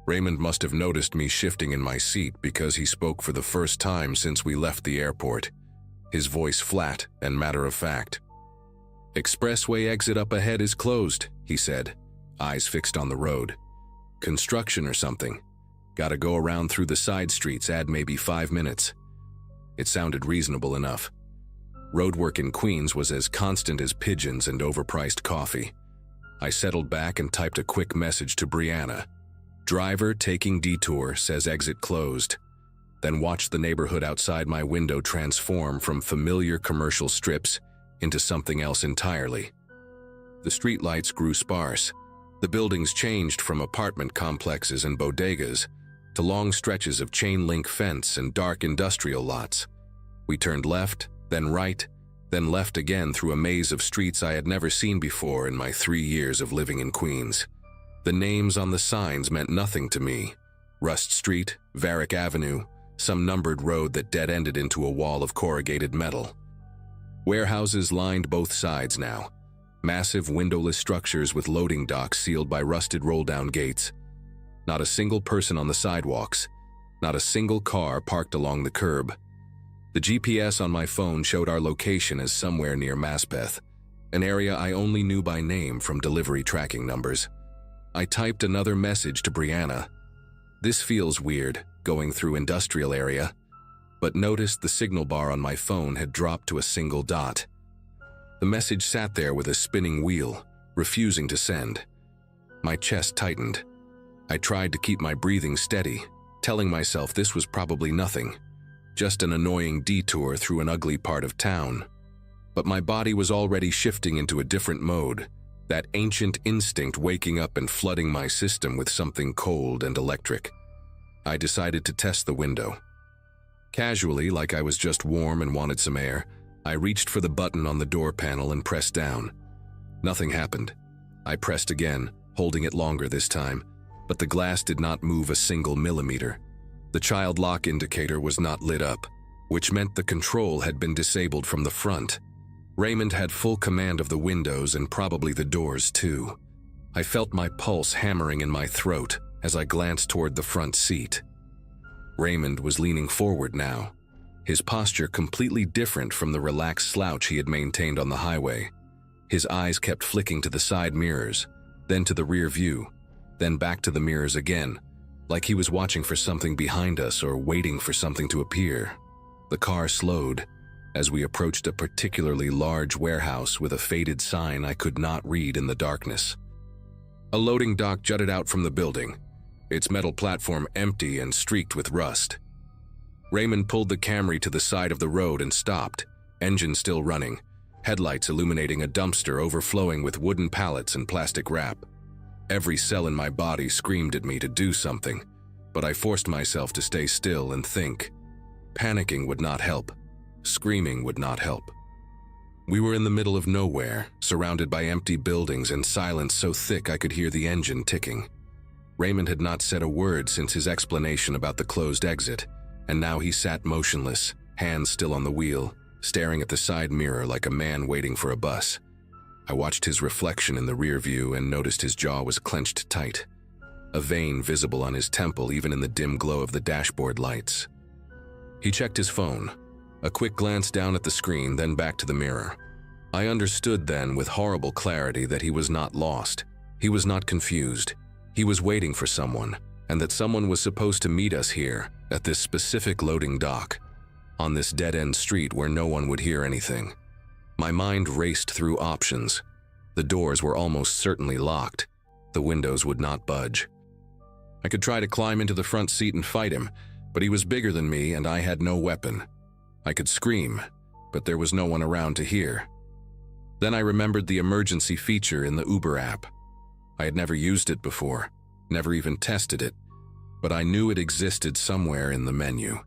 Raymond must have noticed me shifting in my seat because he spoke for the first time since we left the airport, his voice flat and matter-of-fact. "Expressway exit up ahead is closed," he said, eyes fixed on the road. "Construction or something. Gotta go around through the side streets, add maybe 5 minutes." It sounded reasonable enough. Roadwork in Queens was as constant as pigeons and overpriced coffee. I settled back and typed a quick message to Brianna. "Driver taking detour, says exit closed." Then watched the neighborhood outside my window transform from familiar commercial strips into something else entirely. The streetlights grew sparse. The buildings changed from apartment complexes and bodegas to long stretches of chain-link fence and dark industrial lots. We turned left, then right, then left again through a maze of streets I had never seen before in my 3 years of living in Queens. The names on the signs meant nothing to me. Rust Street, Varick Avenue, some numbered road that dead-ended into a wall of corrugated metal. Warehouses lined both sides now. Massive windowless structures with loading docks sealed by rusted roll-down gates. Not a single person on the sidewalks. Not a single car parked along the curb. The GPS on my phone showed our location as somewhere near Maspeth, an area I only knew by name from delivery tracking numbers. I typed another message to Brianna. "This feels weird, going through industrial area," but noticed the signal bar on my phone had dropped to a single dot. The message sat there with a spinning wheel, refusing to send. My chest tightened. I tried to keep my breathing steady, telling myself this was probably nothing, just an annoying detour through an ugly part of town. But my body was already shifting into a different mode, that ancient instinct waking up and flooding my system with something cold and electric. I decided to test the window. Casually, like I was just warm and wanted some air, I reached for the button on the door panel and pressed down. Nothing happened. I pressed again, holding it longer this time, but the glass did not move a single millimeter. The child lock indicator was not lit up, which meant the control had been disabled from the front. Raymond had full command of the windows and probably the doors too. I felt my pulse hammering in my throat as I glanced toward the front seat. Raymond was leaning forward now, his posture completely different from the relaxed slouch he had maintained on the highway. His eyes kept flicking to the side mirrors, then to the rear view, then back to the mirrors again, like he was watching for something behind us or waiting for something to appear. The car slowed as we approached a particularly large warehouse with a faded sign I could not read in the darkness. A loading dock jutted out from the building, its metal platform empty and streaked with rust. Raymond pulled the Camry to the side of the road and stopped, engine still running, headlights illuminating a dumpster overflowing with wooden pallets and plastic wrap. Every cell in my body screamed at me to do something, but I forced myself to stay still and think. Panicking would not help. Screaming would not help. We were in the middle of nowhere, surrounded by empty buildings and silence so thick I could hear the engine ticking. Raymond had not said a word since his explanation about the closed exit, and now he sat motionless, hands still on the wheel, staring at the side mirror like a man waiting for a bus. I watched his reflection in the rear view and noticed his jaw was clenched tight, a vein visible on his temple even in the dim glow of the dashboard lights. He checked his phone, a quick glance down at the screen, then back to the mirror. I understood then with horrible clarity that he was not lost. He was not confused. He was waiting for someone, and that someone was supposed to meet us here, at this specific loading dock, on this dead-end street where no one would hear anything. My mind raced through options. The doors were almost certainly locked. The windows would not budge. I could try to climb into the front seat and fight him, but he was bigger than me and I had no weapon. I could scream, but there was no one around to hear. Then I remembered the emergency feature in the Uber app. I had never used it before, never even tested it, but I knew it existed somewhere in the menu.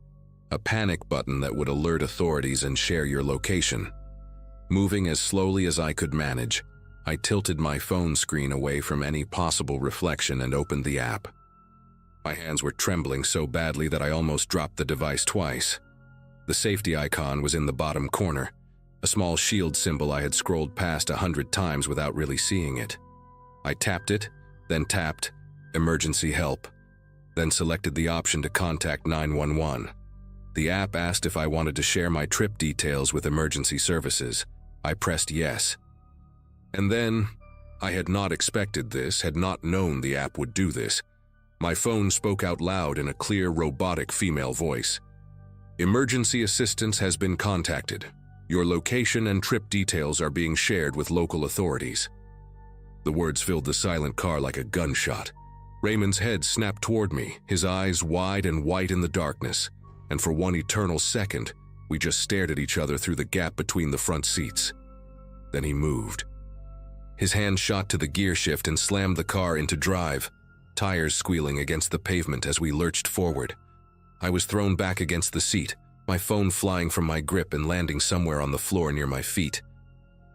A panic button that would alert authorities and share your location. Moving as slowly as I could manage, I tilted my phone screen away from any possible reflection and opened the app. My hands were trembling so badly that I almost dropped the device twice. The safety icon was in the bottom corner, a small shield symbol I had scrolled past 100 times without really seeing it. I tapped it, then tapped Emergency Help, then selected the option to contact 911. The app asked if I wanted to share my trip details with emergency services. I pressed yes. And then, I had not expected this, had not known the app would do this. My phone spoke out loud in a clear, robotic female voice. Emergency assistance has been contacted. Your location and trip details are being shared with local authorities. The words filled the silent car like a gunshot. Raymond's head snapped toward me, his eyes wide and white in the darkness, and for one eternal second, we just stared at each other through the gap between the front seats. Then he moved. His hand shot to the gear shift and slammed the car into drive, tires squealing against the pavement as we lurched forward. I was thrown back against the seat, my phone flying from my grip and landing somewhere on the floor near my feet.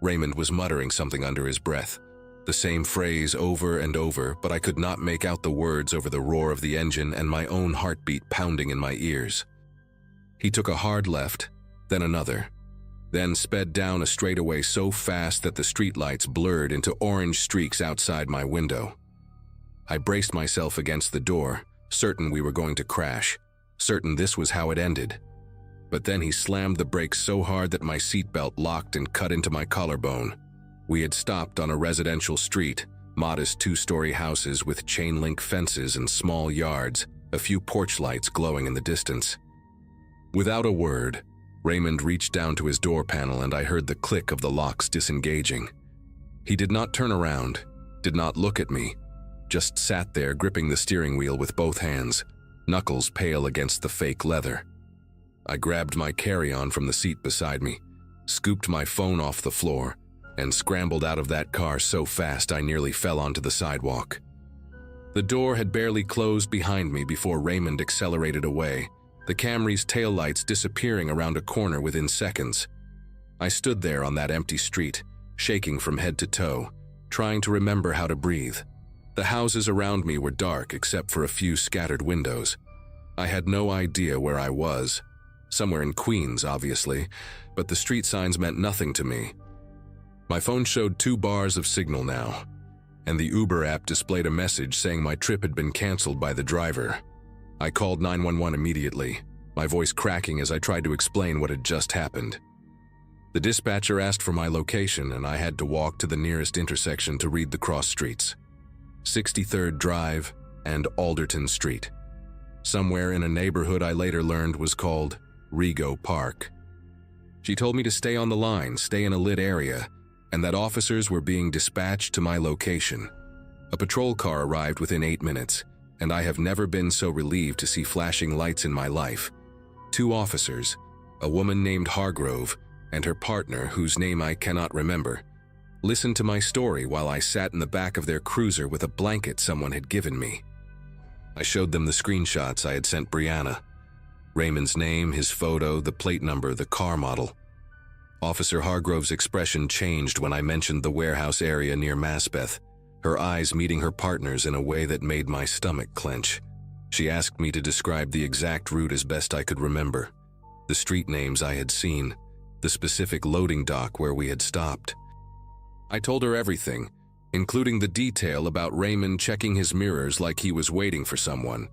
Raymond was muttering something under his breath, the same phrase over and over, but I could not make out the words over the roar of the engine and my own heartbeat pounding in my ears. He took a hard left, then another, then sped down a straightaway so fast that the streetlights blurred into orange streaks outside my window. I braced myself against the door, certain we were going to crash, certain this was how it ended. But then he slammed the brakes so hard that my seatbelt locked and cut into my collarbone. We had stopped on a residential street, modest two-story houses with chain-link fences and small yards, a few porch lights glowing in the distance. Without a word, Raymond reached down to his door panel and I heard the click of the locks disengaging. He did not turn around, did not look at me, just sat there gripping the steering wheel with both hands, knuckles pale against the fake leather. I grabbed my carry-on from the seat beside me, scooped my phone off the floor, and scrambled out of that car so fast I nearly fell onto the sidewalk. The door had barely closed behind me before Raymond accelerated away, the Camry's taillights disappearing around a corner within seconds. I stood there on that empty street, shaking from head to toe, trying to remember how to breathe. The houses around me were dark except for a few scattered windows. I had no idea where I was. Somewhere in Queens, obviously, but the street signs meant nothing to me. My phone showed 2 bars of signal now, and the Uber app displayed a message saying my trip had been canceled by the driver. I called 911 immediately, my voice cracking as I tried to explain what had just happened. The dispatcher asked for my location and I had to walk to the nearest intersection to read the cross streets. 63rd Drive and Alderton Street. Somewhere in a neighborhood I later learned was called Rego Park. She told me to stay on the line, stay in a lit area, and that officers were being dispatched to my location. A patrol car arrived within 8 minutes, and I have never been so relieved to see flashing lights in my life. 2 officers, a woman named Hargrove and her partner whose name I cannot remember, listened to my story while I sat in the back of their cruiser with a blanket someone had given me. I showed them the screenshots I had sent Brianna. Raymond's name, his photo, the plate number, the car model. Officer Hargrove's expression changed when I mentioned the warehouse area near Maspeth, her eyes meeting her partner's in a way that made my stomach clench. She asked me to describe the exact route as best I could remember, the street names I had seen, the specific loading dock where we had stopped. I told her everything, including the detail about Raymond checking his mirrors like he was waiting for someone.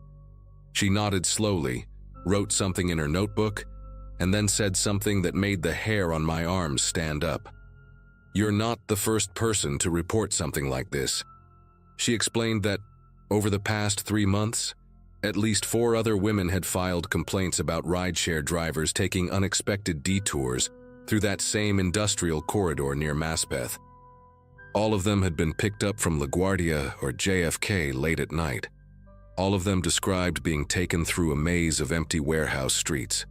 She nodded slowly, wrote something in her notebook, and then said something that made the hair on my arms stand up. "You're not the first person to report something like this." She explained that, over the past 3 months, at least 4 other women had filed complaints about rideshare drivers taking unexpected detours through that same industrial corridor near Maspeth. All of them had been picked up from LaGuardia or JFK late at night. All of them described being taken through a maze of empty warehouse streets.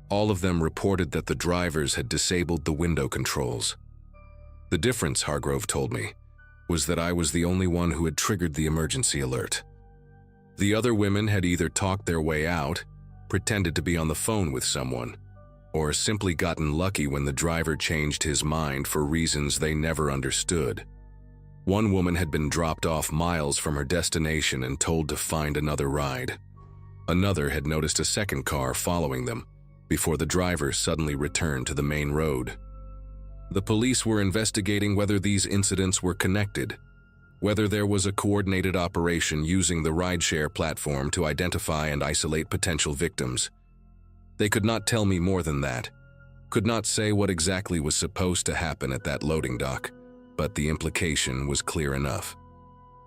All of them reported that the drivers had disabled the window controls. The difference, Hargrove told me, was that I was the only one who had triggered the emergency alert. The other women had either talked their way out, pretended to be on the phone with someone, or simply gotten lucky when the driver changed his mind for reasons they never understood. One woman had been dropped off miles from her destination and told to find another ride. Another had noticed a second car following them before the driver suddenly returned to the main road. The police were investigating whether these incidents were connected, whether there was a coordinated operation using the rideshare platform to identify and isolate potential victims. They could not tell me more than that, could not say what exactly was supposed to happen at that loading dock, but the implication was clear enough.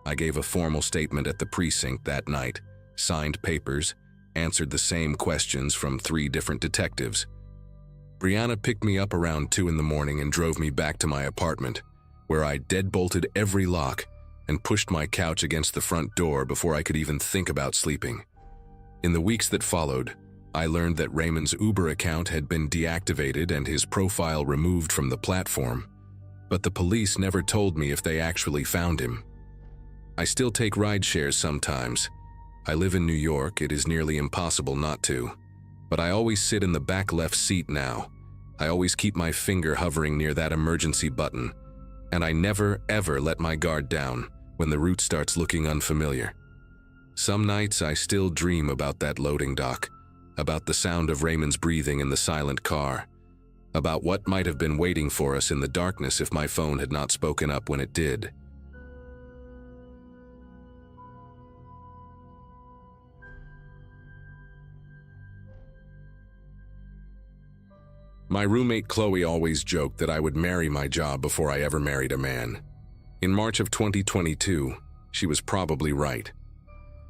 I gave a formal statement at the precinct that night, signed papers, answered the same questions from 3 different detectives. Brianna picked me up around 2 in the morning and drove me back to my apartment, where I deadbolted every lock and pushed my couch against the front door before I could even think about sleeping. In the weeks that followed, I learned that Raymond's Uber account had been deactivated and his profile removed from the platform, but the police never told me if they actually found him. I still take ride shares sometimes. I live in New York, it is nearly impossible not to. But I always sit in the back left seat now. I always keep my finger hovering near that emergency button, and I never, ever let my guard down when the route starts looking unfamiliar. Some nights I still dream about that loading dock, about the sound of Raymond's breathing in the silent car, about what might have been waiting for us in the darkness if my phone had not spoken up when it did. My roommate Chloe always joked that I would marry my job before I ever married a man. In March of 2022, she was probably right.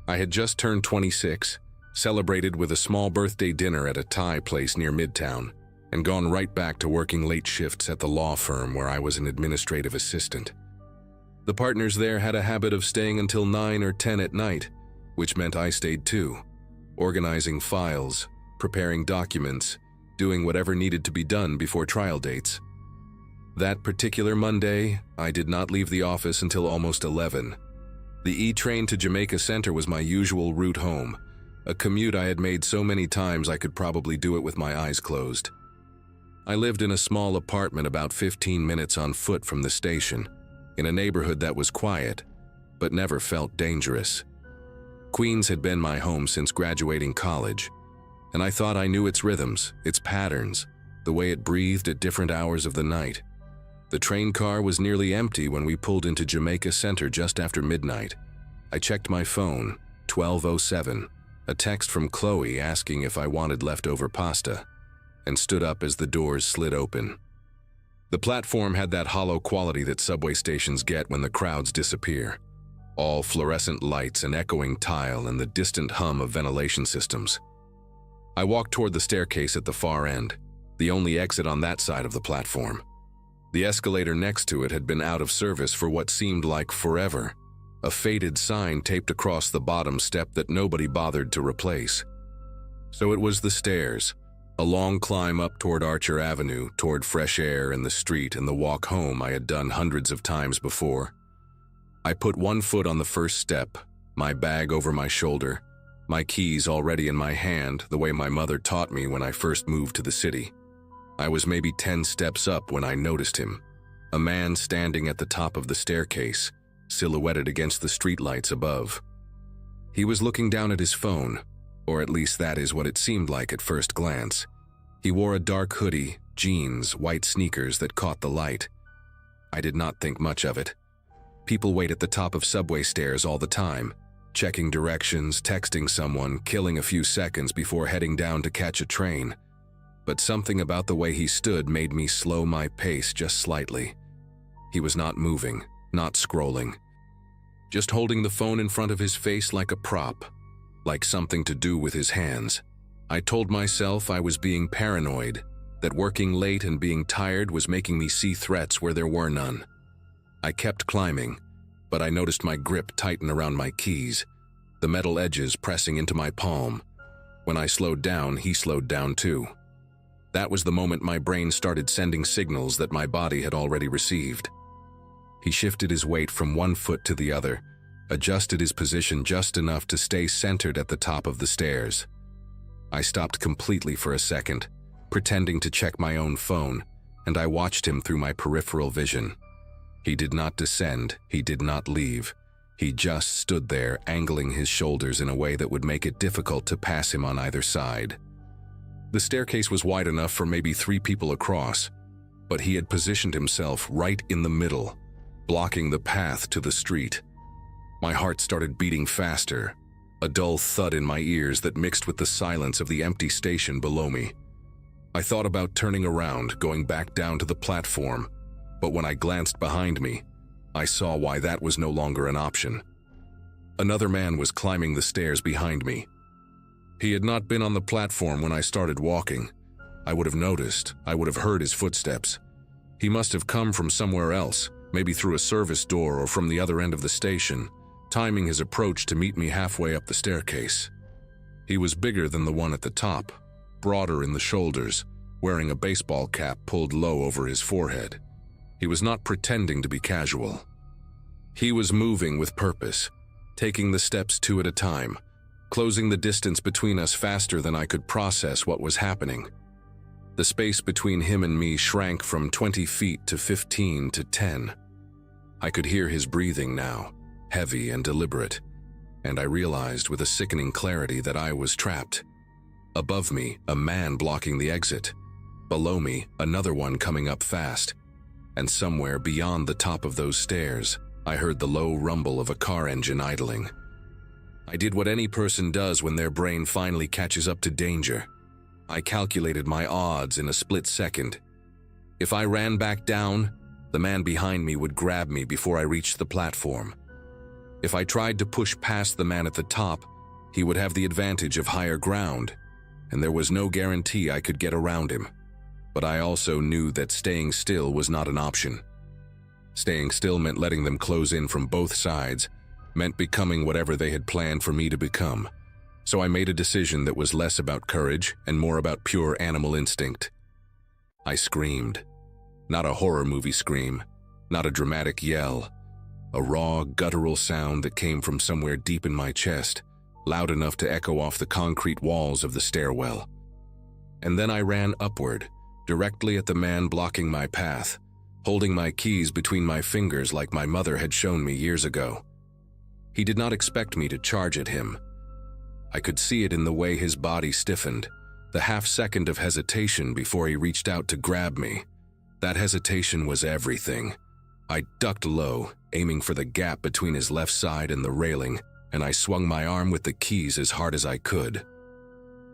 I had just turned 26, celebrated with a small birthday dinner at a Thai place near Midtown, and gone right back to working late shifts at the law firm where I was an administrative assistant. The partners there had a habit of staying until 9 or 10 at night, which meant I stayed too, organizing files, preparing documents, doing whatever needed to be done before trial dates. That particular Monday, I did not leave the office until almost 11. The E-train to Jamaica Center was my usual route home, a commute I had made so many times I could probably do it with my eyes closed. I lived in a small apartment about 15 minutes on foot from the station, in a neighborhood that was quiet, but never felt dangerous. Queens had been my home since graduating college, and I thought I knew its rhythms, its patterns, the way it breathed at different hours of the night. The train car was nearly empty when we pulled into Jamaica Center just after midnight. I checked my phone, 12:07, a text from Chloe asking if I wanted leftover pasta, and stood up as the doors slid open. The platform had that hollow quality that subway stations get when the crowds disappear. All fluorescent lights and echoing tile and the distant hum of ventilation systems. I walked toward the staircase at the far end, the only exit on that side of the platform. The escalator next to it had been out of service for what seemed like forever, a faded sign taped across the bottom step that nobody bothered to replace. So it was the stairs, a long climb up toward Archer Avenue, toward fresh air and the street and the walk home I had done hundreds of times before. I put one foot on the first step, my bag over my shoulder, my keys already in my hand the way my mother taught me when I first moved to the city. I was maybe 10 steps up when I noticed him, a man standing at the top of the staircase, silhouetted against the streetlights above. He was looking down at his phone, or at least that is what it seemed like at first glance. He wore a dark hoodie, jeans, white sneakers that caught the light. I did not think much of it. People wait at the top of subway stairs all the time, checking directions, texting someone, killing a few seconds before heading down to catch a train. But something about the way he stood made me slow my pace just slightly. He was not moving, not scrolling, just holding the phone in front of his face like a prop, like something to do with his hands. I told myself I was being paranoid, that working late and being tired was making me see threats where there were none. I kept climbing, but I noticed my grip tighten around my keys, the metal edges pressing into my palm. When I slowed down, he slowed down too. That was the moment my brain started sending signals that my body had already received. He shifted his weight from one foot to the other, adjusted his position just enough to stay centered at the top of the stairs. I stopped completely for a second, pretending to check my own phone, and I watched him through my peripheral vision. He did not descend, he did not leave. He just stood there, angling his shoulders in a way that would make it difficult to pass him on either side. The staircase was wide enough for maybe 3 people across, but he had positioned himself right in the middle, blocking the path to the street. My heart started beating faster, a dull thud in my ears that mixed with the silence of the empty station below me. I thought about turning around, going back down to the platform, but when I glanced behind me, I saw why that was no longer an option. Another man was climbing the stairs behind me. He had not been on the platform when I started walking. I would have noticed, I would have heard his footsteps. He must have come from somewhere else, maybe through a service door or from the other end of the station, timing his approach to meet me halfway up the staircase. He was bigger than the one at the top, broader in the shoulders, wearing a baseball cap pulled low over his forehead. He was not pretending to be casual. He was moving with purpose, taking the steps 2 at a time, closing the distance between us faster than I could process what was happening. The space between him and me shrank from 20 feet to 15 to 10. I could hear his breathing now, heavy and deliberate, and I realized with a sickening clarity that I was trapped. Above me, a man blocking the exit. Below me, another one coming up fast. And somewhere beyond the top of those stairs, I heard the low rumble of a car engine idling. I did what any person does when their brain finally catches up to danger. I calculated my odds in a split second. If I ran back down, the man behind me would grab me before I reached the platform. If I tried to push past the man at the top, he would have the advantage of higher ground, and there was no guarantee I could get around him. But I also knew that staying still was not an option. Staying still meant letting them close in from both sides, meant becoming whatever they had planned for me to become. So I made a decision that was less about courage and more about pure animal instinct. I screamed. Not a horror movie scream, not a dramatic yell. A raw, guttural sound that came from somewhere deep in my chest, loud enough to echo off the concrete walls of the stairwell. And then I ran upward, directly at the man blocking my path, holding my keys between my fingers like my mother had shown me years ago. He did not expect me to charge at him. I could see it in the way his body stiffened, the half-second of hesitation before he reached out to grab me. That hesitation was everything. I ducked low, aiming for the gap between his left side and the railing, and I swung my arm with the keys as hard as I could.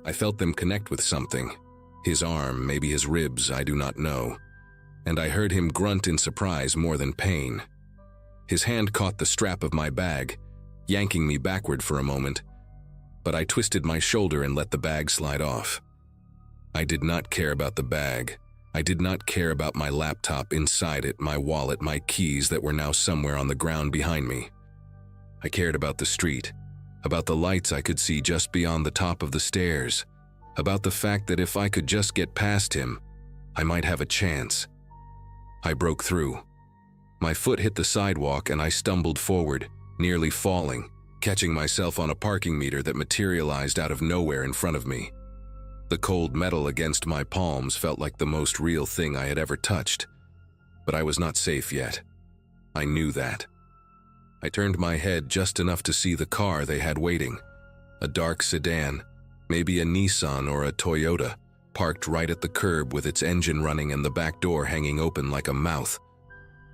I felt them connect with something. His arm, maybe his ribs, I do not know. And I heard him grunt in surprise more than pain. His hand caught the strap of my bag, yanking me backward for a moment, but I twisted my shoulder and let the bag slide off. I did not care about the bag. I did not care about my laptop inside it, my wallet, my keys that were now somewhere on the ground behind me. I cared about the street, about the lights I could see just beyond the top of the stairs, about the fact that if I could just get past him, I might have a chance. I broke through. My foot hit the sidewalk and I stumbled forward, nearly falling, catching myself on a parking meter that materialized out of nowhere in front of me. The cold metal against my palms felt like the most real thing I had ever touched. But I was not safe yet. I knew that. I turned my head just enough to see the car they had waiting. A dark sedan, maybe a Nissan or a Toyota, parked right at the curb with its engine running and the back door hanging open like a mouth.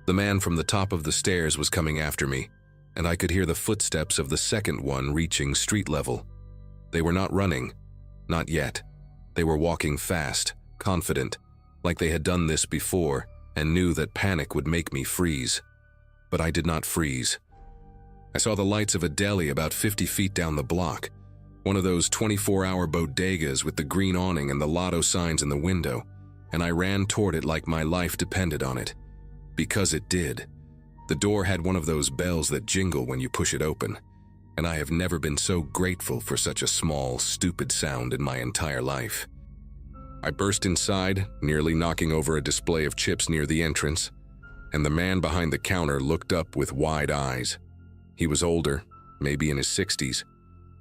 The man from the top of the stairs was coming after me, and I could hear the footsteps of the second one reaching street level. They were not running. Not yet. They were walking fast, confident, like they had done this before and knew that panic would make me freeze. But I did not freeze. I saw the lights of a deli about 50 feet down the block, one of those 24-hour bodegas with the green awning and the lotto signs in the window, and I ran toward it like my life depended on it. Because it did. The door had one of those bells that jingle when you push it open, and I have never been so grateful for such a small, stupid sound in my entire life. I burst inside, nearly knocking over a display of chips near the entrance, and the man behind the counter looked up with wide eyes. He was older, maybe in his 60s,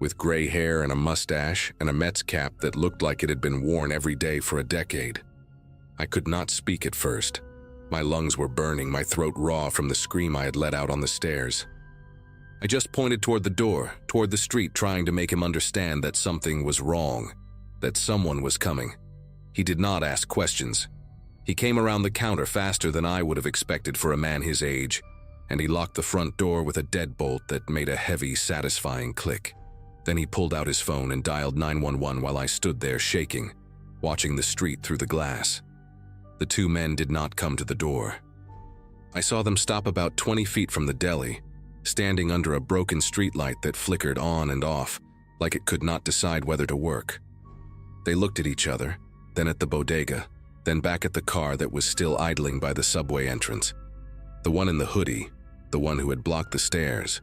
with gray hair and a mustache and a Mets cap that looked like it had been worn every day for a decade. I could not speak at first. My lungs were burning, my throat raw from the scream I had let out on the stairs. I just pointed toward the door, toward the street, trying to make him understand that something was wrong, that someone was coming. He did not ask questions. He came around the counter faster than I would have expected for a man his age, and he locked the front door with a deadbolt that made a heavy, satisfying click. Then he pulled out his phone and dialed 911 while I stood there shaking, watching the street through the glass. The two men did not come to the door. I saw them stop about 20 feet from the deli, standing under a broken streetlight that flickered on and off, like it could not decide whether to work. They looked at each other, then at the bodega, then back at the car that was still idling by the subway entrance. The one in the hoodie, the one who had blocked the stairs,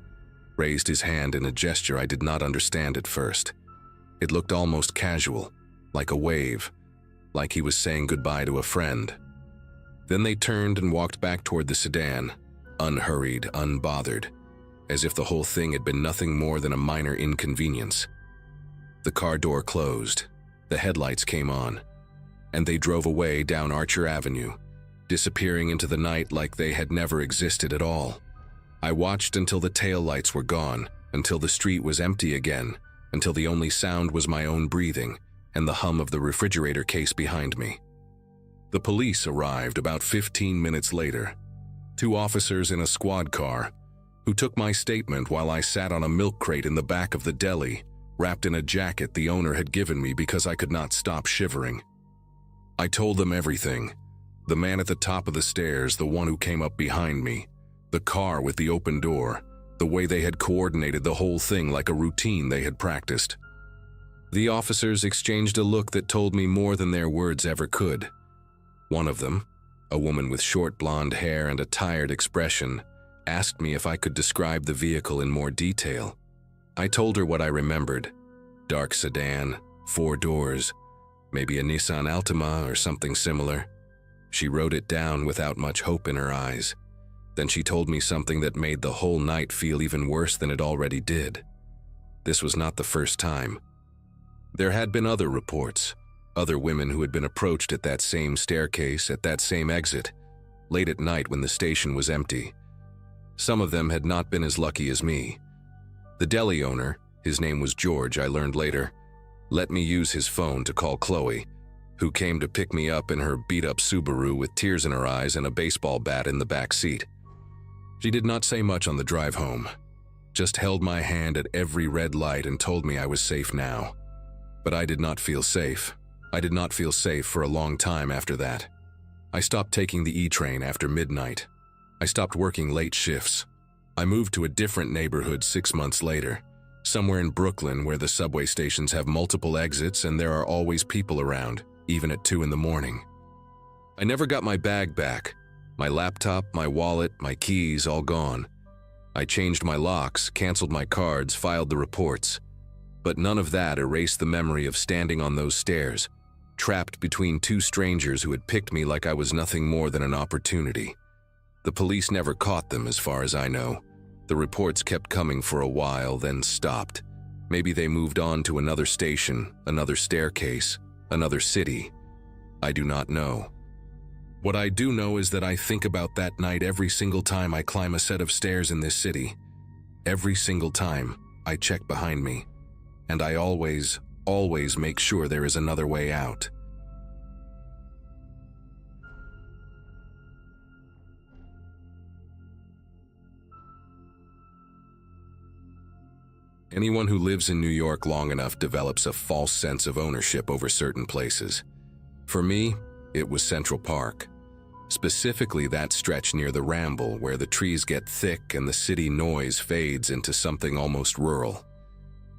raised his hand in a gesture I did not understand at first. It looked almost casual, like a wave, like he was saying goodbye to a friend. Then they turned and walked back toward the sedan, unhurried, unbothered, as if the whole thing had been nothing more than a minor inconvenience. The car door closed, the headlights came on, and they drove away down Archer Avenue, disappearing into the night like they had never existed at all. I watched until the taillights were gone, until the street was empty again, until the only sound was my own breathing and the hum of the refrigerator case behind me. The police arrived about 15 minutes later, 2 officers in a squad car, who took my statement while I sat on a milk crate in the back of the deli, wrapped in a jacket the owner had given me because I could not stop shivering. I told them everything. The man at the top of the stairs, the one who came up behind me, the car with the open door, the way they had coordinated the whole thing like a routine they had practiced. The officers exchanged a look that told me more than their words ever could. One of them, a woman with short blonde hair and a tired expression, asked me if I could describe the vehicle in more detail. I told her what I remembered. Dark sedan, 4 doors, maybe a Nissan Altima or something similar. She wrote it down without much hope in her eyes. Then she told me something that made the whole night feel even worse than it already did. This was not the first time. There had been other reports, other women who had been approached at that same staircase, at that same exit, late at night when the station was empty. Some of them had not been as lucky as me. The deli owner, his name was George, I learned later, let me use his phone to call Chloe, who came to pick me up in her beat-up Subaru with tears in her eyes and a baseball bat in the back seat. She did not say much on the drive home, just held my hand at every red light and told me I was safe now. But I did not feel safe. I did not feel safe for a long time after that. I stopped taking the E-train after midnight. I stopped working late shifts. I moved to a different neighborhood 6 months later, somewhere in Brooklyn where the subway stations have multiple exits and there are always people around, even at 2 in the morning. I never got my bag back. My laptop, my wallet, my keys, all gone. I changed my locks, canceled my cards, filed the reports. But none of that erased the memory of standing on those stairs, trapped between 2 strangers who had picked me like I was nothing more than an opportunity. The police never caught them, as far as I know. The reports kept coming for a while, then stopped. Maybe they moved on to another station, another staircase, another city. I do not know. What I do know is that I think about that night every single time I climb a set of stairs in this city. Every single time I check behind me. And I always make sure there is another way out. Anyone who lives in New York long enough develops a false sense of ownership over certain places. For me, it was Central Park. Specifically that stretch near the Ramble where the trees get thick and the city noise fades into something almost rural.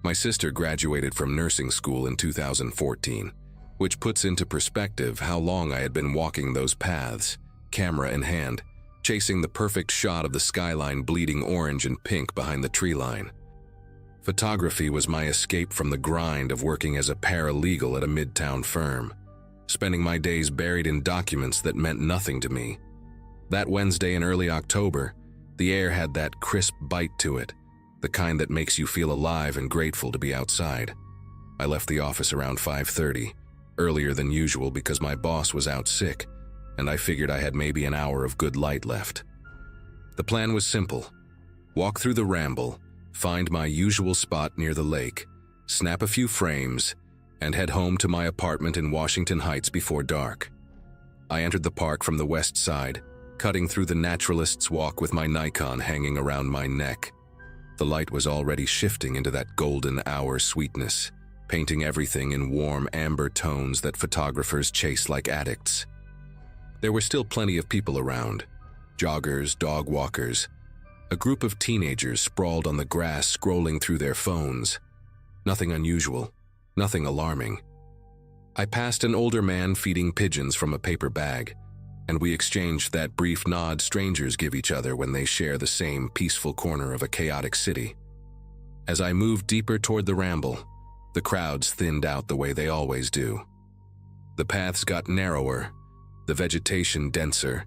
My sister graduated from nursing school in 2014, which puts into perspective how long I had been walking those paths, camera in hand, chasing the perfect shot of the skyline bleeding orange and pink behind the tree line. Photography was my escape from the grind of working as a paralegal at a midtown firm. spending my days buried in documents that meant nothing to me. That Wednesday in early October, the air had that crisp bite to it, the kind that makes you feel alive and grateful to be outside. I left the office around 5:30, earlier than usual because my boss was out sick, and I figured I had maybe an hour of good light left. The plan was simple. Walk through the Ramble, find my usual spot near the lake, snap a few frames, and head home to my apartment in Washington Heights before dark. I entered the park from the west side, cutting through the Naturalist's Walk with my Nikon hanging around my neck. The light was already shifting into that golden hour sweetness, painting everything in warm amber tones that photographers chase like addicts. There were still plenty of people around, joggers, dog walkers, a group of teenagers sprawled on the grass scrolling through their phones. Nothing unusual, nothing alarming. I passed an older man feeding pigeons from a paper bag, and we exchanged that brief nod strangers give each other when they share the same peaceful corner of a chaotic city. As I moved deeper toward the Ramble, the crowds thinned out the way they always do. The paths got narrower, the vegetation denser,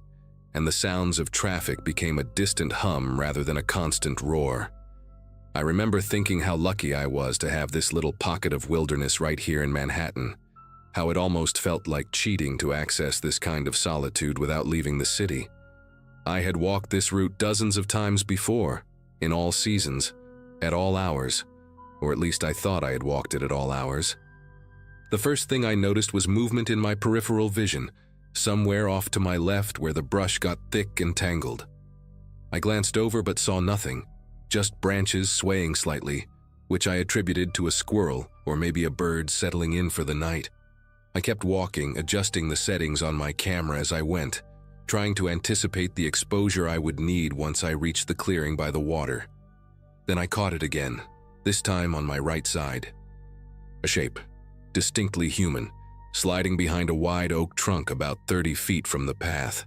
and the sounds of traffic became a distant hum rather than a constant roar. I remember thinking how lucky I was to have this little pocket of wilderness right here in Manhattan, how it almost felt like cheating to access this kind of solitude without leaving the city. I had walked this route dozens of times before, in all seasons, at all hours, or at least I thought I had walked it at all hours. The first thing I noticed was movement in my peripheral vision, somewhere off to my left where the brush got thick and tangled. I glanced over but saw nothing, just branches swaying slightly, which I attributed to a squirrel or maybe a bird settling in for the night. I kept walking, adjusting the settings on my camera as I went, trying to anticipate the exposure I would need once I reached the clearing by the water. Then I caught it again, this time on my right side. A shape, distinctly human, sliding behind a wide oak trunk about 30 feet from the path.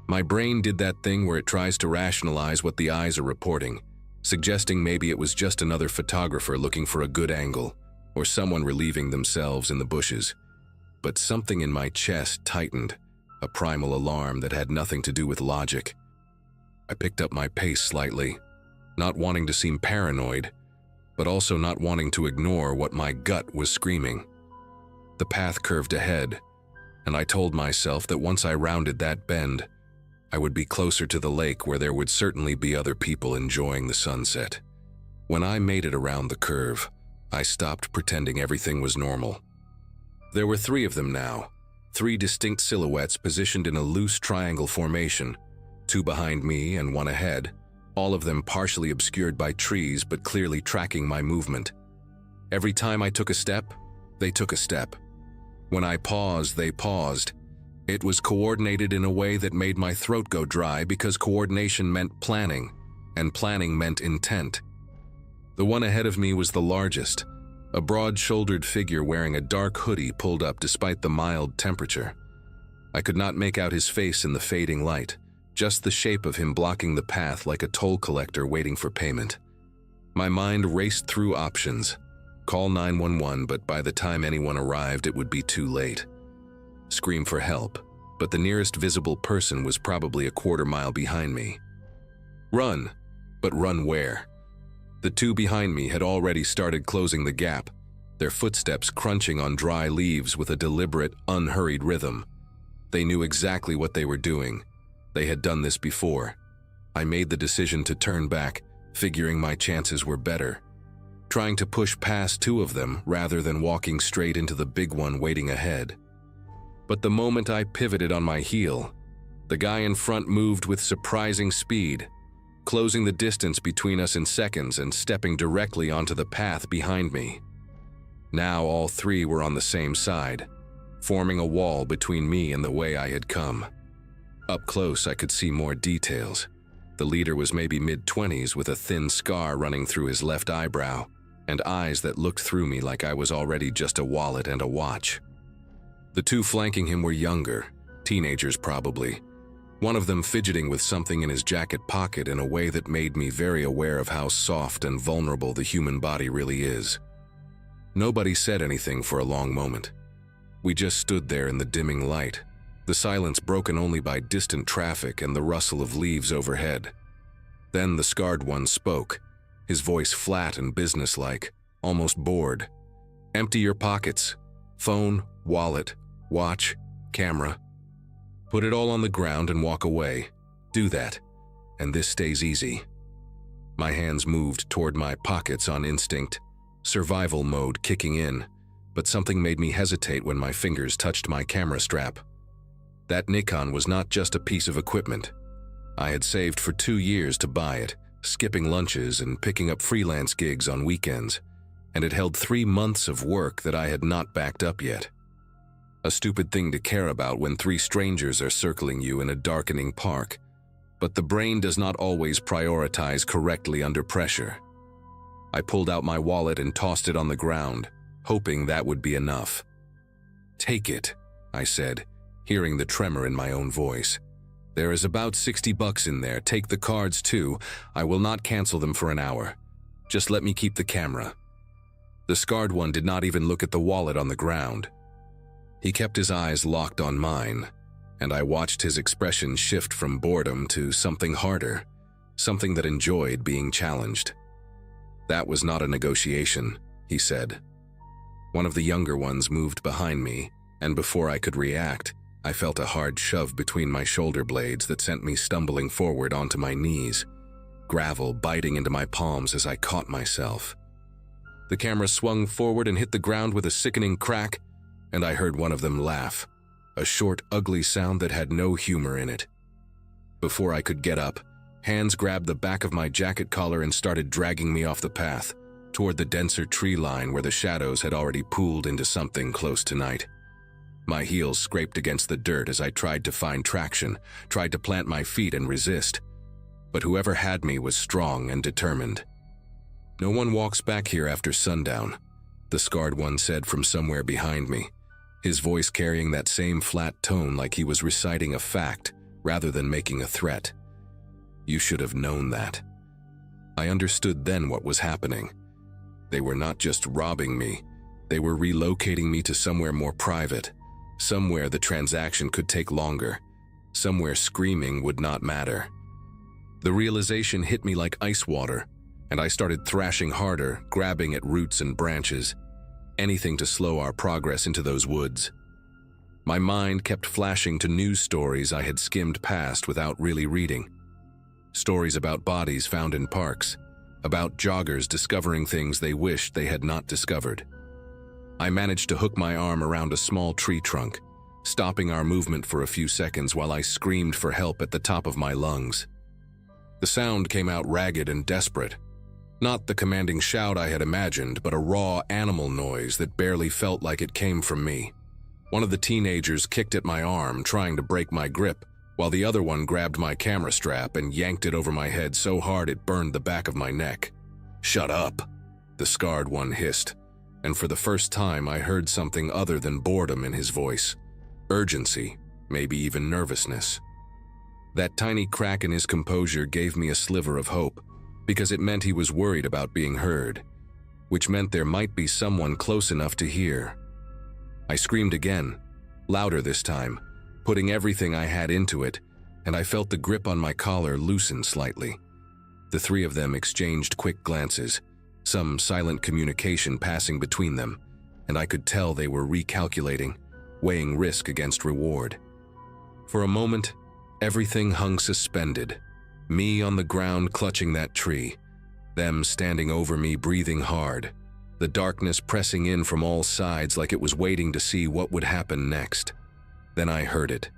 My brain did that thing where it tries to rationalize what the eyes are reporting, suggesting maybe it was just another photographer looking for a good angle, or someone relieving themselves in the bushes. But something in my chest tightened, a primal alarm that had nothing to do with logic. I picked up my pace slightly, not wanting to seem paranoid, but also not wanting to ignore what my gut was screaming. The path curved ahead, and I told myself that once I rounded that bend, I would be closer to the lake where there would certainly be other people enjoying the sunset. When I made it around the curve, I stopped pretending everything was normal. There were 3 of them now, 3 distinct silhouettes positioned in a loose triangle formation, 2 behind me and 1 ahead, all of them partially obscured by trees but clearly tracking my movement. Every time I took a step, they took a step. When I paused, they paused. It was coordinated in a way that made my throat go dry because coordination meant planning, and planning meant intent. The one ahead of me was the largest, a broad-shouldered figure wearing a dark hoodie pulled up despite the mild temperature. I could not make out his face in the fading light, just the shape of him blocking the path like a toll collector waiting for payment. My mind raced through options. Call 911, but by the time anyone arrived, it would be too late. Scream for help, but the nearest visible person was probably a quarter mile behind me. Run, but run where? The 2 behind me had already started closing the gap, their footsteps crunching on dry leaves with a deliberate, unhurried rhythm. They knew exactly what they were doing. They had done this before. I made the decision to turn back, figuring my chances were better, trying to push past 2 of them rather than walking straight into the big one waiting ahead. But the moment I pivoted on my heel, the guy in front moved with surprising speed, closing the distance between us in seconds and stepping directly onto the path behind me. Now all 3 were on the same side, forming a wall between me and the way I had come. Up close, I could see more details. The leader was maybe mid-20s with a thin scar running through his left eyebrow and eyes that looked through me like I was already just a wallet and a watch. The 2 flanking him were younger, teenagers probably, one of them fidgeting with something in his jacket pocket in a way that made me very aware of how soft and vulnerable the human body really is. Nobody said anything for a long moment. We just stood there in the dimming light, the silence broken only by distant traffic and the rustle of leaves overhead. Then the scarred one spoke, his voice flat and businesslike, almost bored. "Empty your pockets. Phone, wallet, watch, camera. Put it all on the ground and walk away. Do that, and this stays easy." My hands moved toward my pockets on instinct, survival mode kicking in, but something made me hesitate when my fingers touched my camera strap. That Nikon was not just a piece of equipment. I had saved for 2 years to buy it, skipping lunches and picking up freelance gigs on weekends, and it held 3 months of work that I had not backed up yet. A stupid thing to care about when 3 strangers are circling you in a darkening park, but the brain does not always prioritize correctly under pressure. I pulled out my wallet and tossed it on the ground, hoping that would be enough. "Take it," I said, hearing the tremor in my own voice. "There is about $60 in there. Take the cards too. I will not cancel them for an hour. Just let me keep the camera." The scarred one did not even look at the wallet on the ground. He kept his eyes locked on mine, and I watched his expression shift from boredom to something harder, something that enjoyed being challenged. "That was not a negotiation," he said. One of the younger ones moved behind me, and before I could react, I felt a hard shove between my shoulder blades that sent me stumbling forward onto my knees, gravel biting into my palms as I caught myself. The camera swung forward and hit the ground with a sickening crack, and I heard one of them laugh, a short, ugly sound that had no humor in it. Before I could get up, hands grabbed the back of my jacket collar and started dragging me off the path, toward the denser tree line where the shadows had already pooled into something close to night. My heels scraped against the dirt as I tried to find traction, tried to plant my feet and resist. But whoever had me was strong and determined. "No one walks back here after sundown," the scarred one said from somewhere behind me, his voice carrying that same flat tone like he was reciting a fact rather than making a threat. "You should have known that." I understood then what was happening. They were not just robbing me, they were relocating me to somewhere more private, somewhere the transaction could take longer, somewhere screaming would not matter. The realization hit me like ice water, and I started thrashing harder, grabbing at roots and branches, anything to slow our progress into those woods. My mind kept flashing to news stories I had skimmed past without really reading. Stories about bodies found in parks, about joggers discovering things they wished they had not discovered. I managed to hook my arm around a small tree trunk, stopping our movement for a few seconds while I screamed for help at the top of my lungs. The sound came out ragged and desperate. Not the commanding shout I had imagined, but a raw animal noise that barely felt like it came from me. One of the teenagers kicked at my arm, trying to break my grip, while the other one grabbed my camera strap and yanked it over my head so hard it burned the back of my neck. "Shut up," the scarred one hissed, and for the first time I heard something other than boredom in his voice. Urgency, maybe even nervousness. That tiny crack in his composure gave me a sliver of hope, because it meant he was worried about being heard, which meant there might be someone close enough to hear. I screamed again, louder this time, putting everything I had into it, and I felt the grip on my collar loosen slightly. The 3 of them exchanged quick glances, some silent communication passing between them, and I could tell they were recalculating, weighing risk against reward. For a moment, everything hung suspended, me on the ground clutching that tree, them standing over me breathing hard, the darkness pressing in from all sides like it was waiting to see what would happen next. Then I heard it.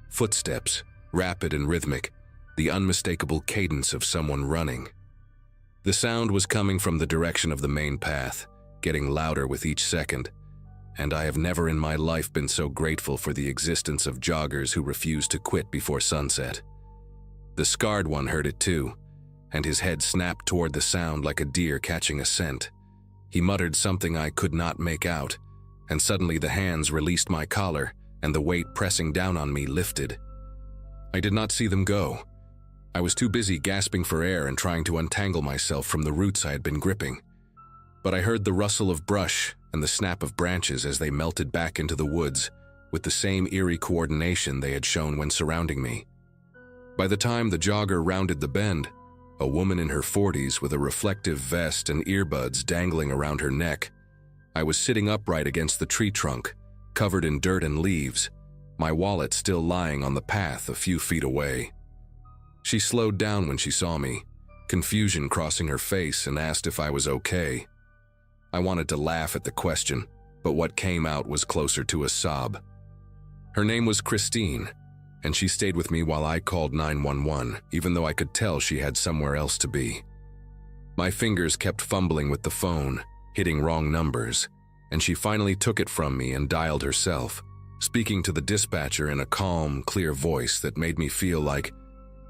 Footsteps, rapid and rhythmic, the unmistakable cadence of someone running. The sound was coming from the direction of the main path, getting louder with each second, and I have never in my life been so grateful for the existence of joggers who refuse to quit before sunset. The scarred one heard it too, and his head snapped toward the sound like a deer catching a scent. He muttered something I could not make out, and suddenly the hands released my collar, and the weight pressing down on me lifted. I did not see them go. I was too busy gasping for air and trying to untangle myself from the roots I had been gripping. But I heard the rustle of brush and the snap of branches as they melted back into the woods with the same eerie coordination they had shown when surrounding me. By the time the jogger rounded the bend, a woman in her 40s with a reflective vest and earbuds dangling around her neck, I was sitting upright against the tree trunk, covered in dirt and leaves, my wallet still lying on the path a few feet away. She slowed down when she saw me, confusion crossing her face, and asked if I was okay. I wanted to laugh at the question, but what came out was closer to a sob. Her name was Christine, and she stayed with me while I called 911, even though I could tell she had somewhere else to be. My fingers kept fumbling with the phone, hitting wrong numbers, and she finally took it from me and dialed herself, speaking to the dispatcher in a calm, clear voice that made me feel like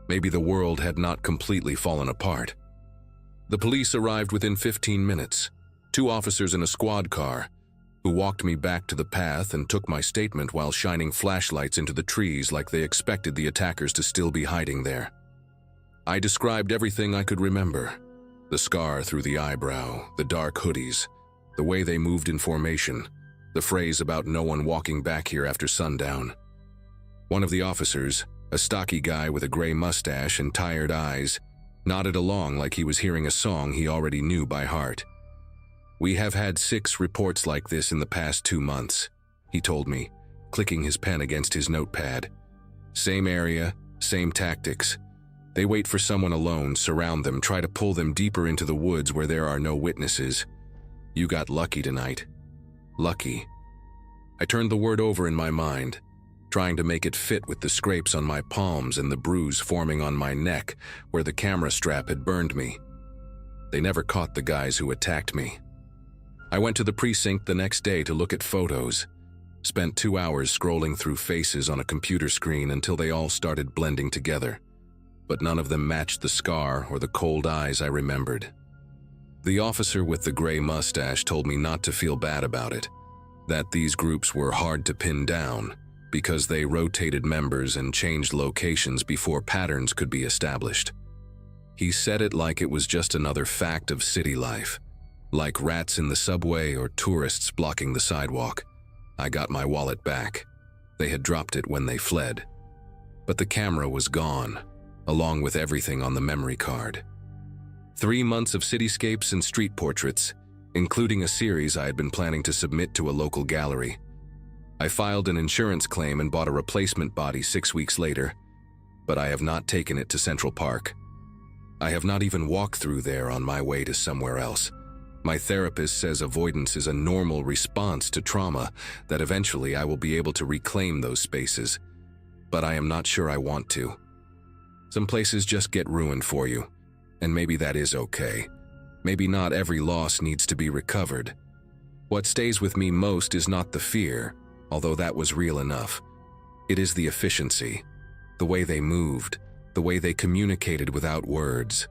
maybe the world had not completely fallen apart. The police arrived within 15 minutes, 2 officers in a squad car, who walked me back to the path and took my statement while shining flashlights into the trees like they expected the attackers to still be hiding there. I described everything I could remember: the scar through the eyebrow, the dark hoodies, the way they moved in formation, the phrase about no one walking back here after sundown. One of the officers, a stocky guy with a gray mustache and tired eyes, nodded along like he was hearing a song he already knew by heart. "We have had 6 reports like this in the past 2 months, he told me, clicking his pen against his notepad. Same area, same tactics. They wait for someone alone, surround them, try to pull them deeper into the woods where there are no witnesses. You got lucky tonight." Lucky. I turned the word over in my mind, trying to make it fit with the scrapes on my palms and the bruise forming on my neck where the camera strap had burned me. They never caught the guys who attacked me. I went to the precinct the next day to look at photos, spent 2 hours scrolling through faces on a computer screen until they all started blending together, but none of them matched the scar or the cold eyes I remembered. The officer with the gray mustache told me not to feel bad about it, that these groups were hard to pin down because they rotated members and changed locations before patterns could be established. He said it like it was just another fact of city life, like rats in the subway or tourists blocking the sidewalk. I got my wallet back. They had dropped it when they fled. But the camera was gone, along with everything on the memory card. 3 months of cityscapes and street portraits, including a series I had been planning to submit to a local gallery. I filed an insurance claim and bought a replacement body 6 weeks later, but I have not taken it to Central Park. I have not even walked through there on my way to somewhere else. My therapist says avoidance is a normal response to trauma, that eventually I will be able to reclaim those spaces, but I am not sure I want to. Some places just get ruined for you, and maybe that is okay. Maybe not every loss needs to be recovered. What stays with me most is not the fear, although that was real enough. It is the efficiency, the way they moved, the way they communicated without words,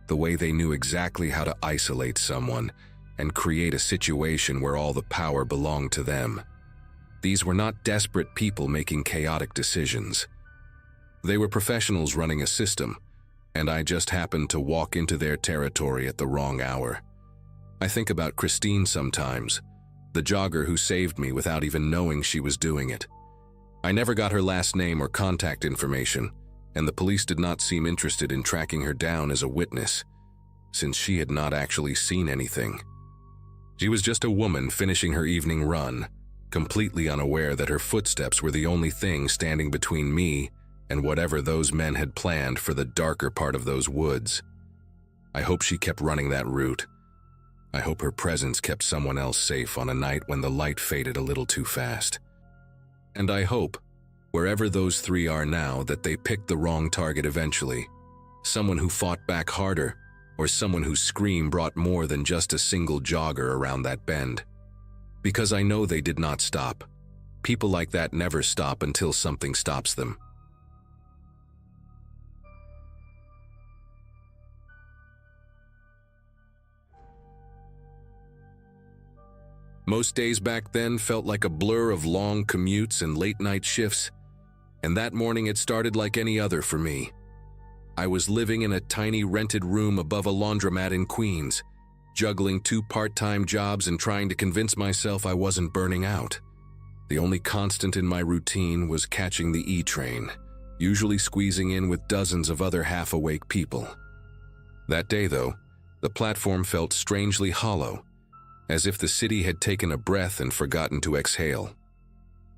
the way they knew exactly how to isolate someone and create a situation where all the power belonged to them. These were not desperate people making chaotic decisions. They were professionals running a system, and I just happened to walk into their territory at the wrong hour. I think about Christine sometimes, the jogger who saved me without even knowing she was doing it. I never got her last name or contact information, and the police did not seem interested in tracking her down as a witness, since she had not actually seen anything. She was just a woman finishing her evening run, completely unaware that her footsteps were the only thing standing between me and whatever those men had planned for the darker part of those woods. I hope she kept running that route. I hope her presence kept someone else safe on a night when the light faded a little too fast. And I hope, wherever those 3 are now, that they picked the wrong target eventually. Someone who fought back harder, or someone whose scream brought more than just a single jogger around that bend. Because I know they did not stop. People like that never stop until something stops them. Most days back then felt like a blur of long commutes and late-night shifts, and that morning it started like any other for me. I was living in a tiny rented room above a laundromat in Queens, juggling 2 part-time jobs and trying to convince myself I wasn't burning out. The only constant in my routine was catching the E train, usually squeezing in with dozens of other half-awake people. That day, though, the platform felt strangely hollow, as if the city had taken a breath and forgotten to exhale.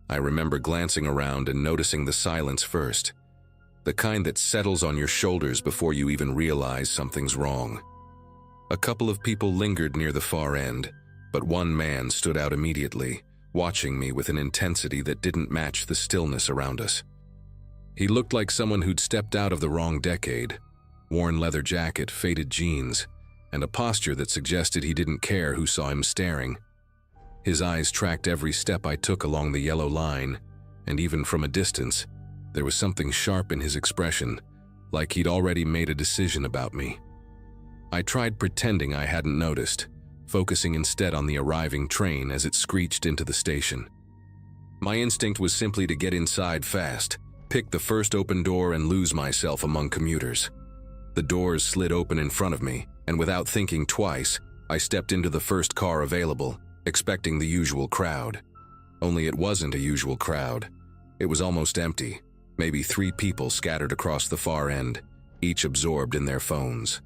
I remember glancing around and noticing the silence first, the kind that settles on your shoulders before you even realize something's wrong. A couple of people lingered near the far end, but one man stood out immediately, watching me with an intensity that didn't match the stillness around us. He looked like someone who'd stepped out of the wrong decade, worn leather jacket, faded jeans, and a posture that suggested he didn't care who saw him staring. His eyes tracked every step I took along the yellow line, and even from a distance, there was something sharp in his expression, like he'd already made a decision about me. I tried pretending I hadn't noticed, focusing instead on the arriving train as it screeched into the station. My instinct was simply to get inside fast, pick the first open door and lose myself among commuters. The doors slid open in front of me, and without thinking twice, I stepped into the first car available, expecting the usual crowd. Only it wasn't a usual crowd. It was almost empty, maybe 3 people scattered across the far end, each absorbed in their phones.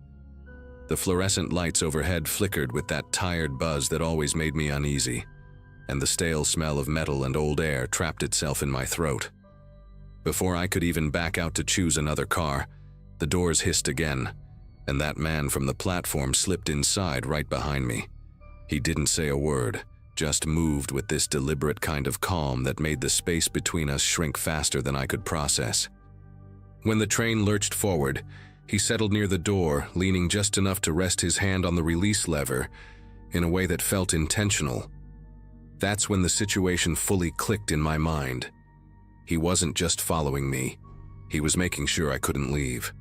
The fluorescent lights overhead flickered with that tired buzz that always made me uneasy, and the stale smell of metal and old air trapped itself in my throat. Before I could even back out to choose another car, the doors hissed again, and that man from the platform slipped inside right behind me. He didn't say a word, just moved with this deliberate kind of calm that made the space between us shrink faster than I could process. When the train lurched forward, he settled near the door, leaning just enough to rest his hand on the release lever in a way that felt intentional. That's when the situation fully clicked in my mind. He wasn't just following me. He was making sure I couldn't leave.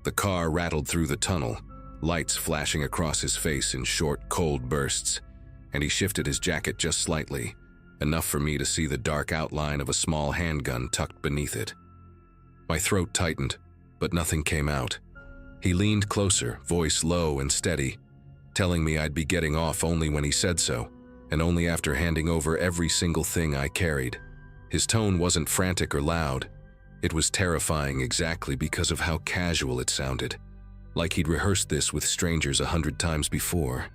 The car rattled through the tunnel, lights flashing across his face in short, cold bursts, and he shifted his jacket just slightly, enough for me to see the dark outline of a small handgun tucked beneath it. My throat tightened, but nothing came out. He leaned closer, voice low and steady, telling me I'd be getting off only when he said so, and only after handing over every single thing I carried. His tone wasn't frantic or loud. It was terrifying exactly because of how casual it sounded, like he'd rehearsed this with strangers 100 times before.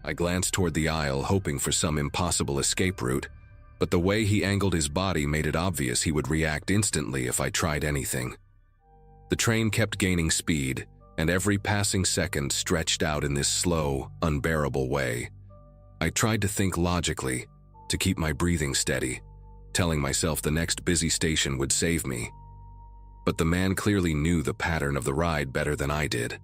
I glanced toward the aisle, hoping for some impossible escape route, but the way he angled his body made it obvious he would react instantly if I tried anything. The train kept gaining speed, and every passing second stretched out in this slow, unbearable way. I tried to think logically, to keep my breathing steady, telling myself the next busy station would save me. But the man clearly knew the pattern of the ride better than I did.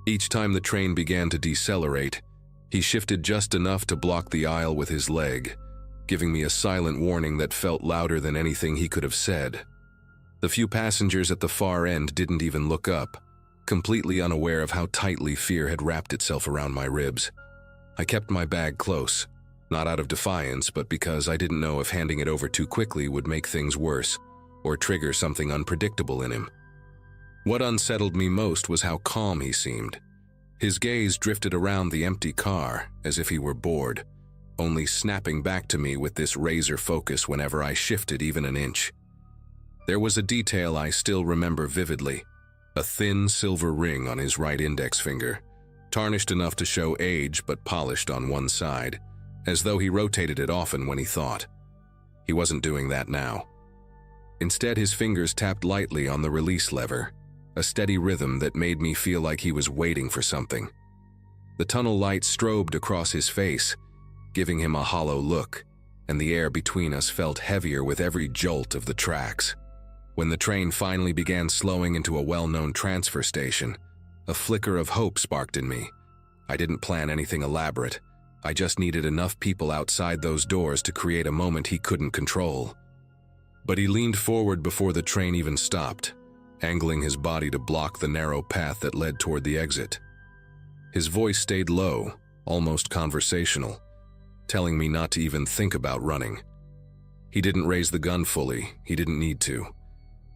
Each time the train began to decelerate, he shifted just enough to block the aisle with his leg, giving me a silent warning that felt louder than anything he could have said. The few passengers at the far end didn't even look up, completely unaware of how tightly fear had wrapped itself around my ribs. I kept my bag close, not out of defiance, but because I didn't know if handing it over too quickly would make things worse or trigger something unpredictable in him. What unsettled me most was how calm he seemed. His gaze drifted around the empty car as if he were bored, only snapping back to me with this razor focus whenever I shifted even an inch. There was a detail I still remember vividly, a thin silver ring on his right index finger, tarnished enough to show age but polished on one side, as though he rotated it often when he thought. He wasn't doing that now. Instead, his fingers tapped lightly on the release lever, a steady rhythm that made me feel like he was waiting for something. The tunnel light strobed across his face, giving him a hollow look, and the air between us felt heavier with every jolt of the tracks. When the train finally began slowing into a well-known transfer station, a flicker of hope sparked in me. I didn't plan anything elaborate. I just needed enough people outside those doors to create a moment he couldn't control. But he leaned forward before the train even stopped, angling his body to block the narrow path that led toward the exit. His voice stayed low, almost conversational, telling me not to even think about running. He didn't raise the gun fully, he didn't need to.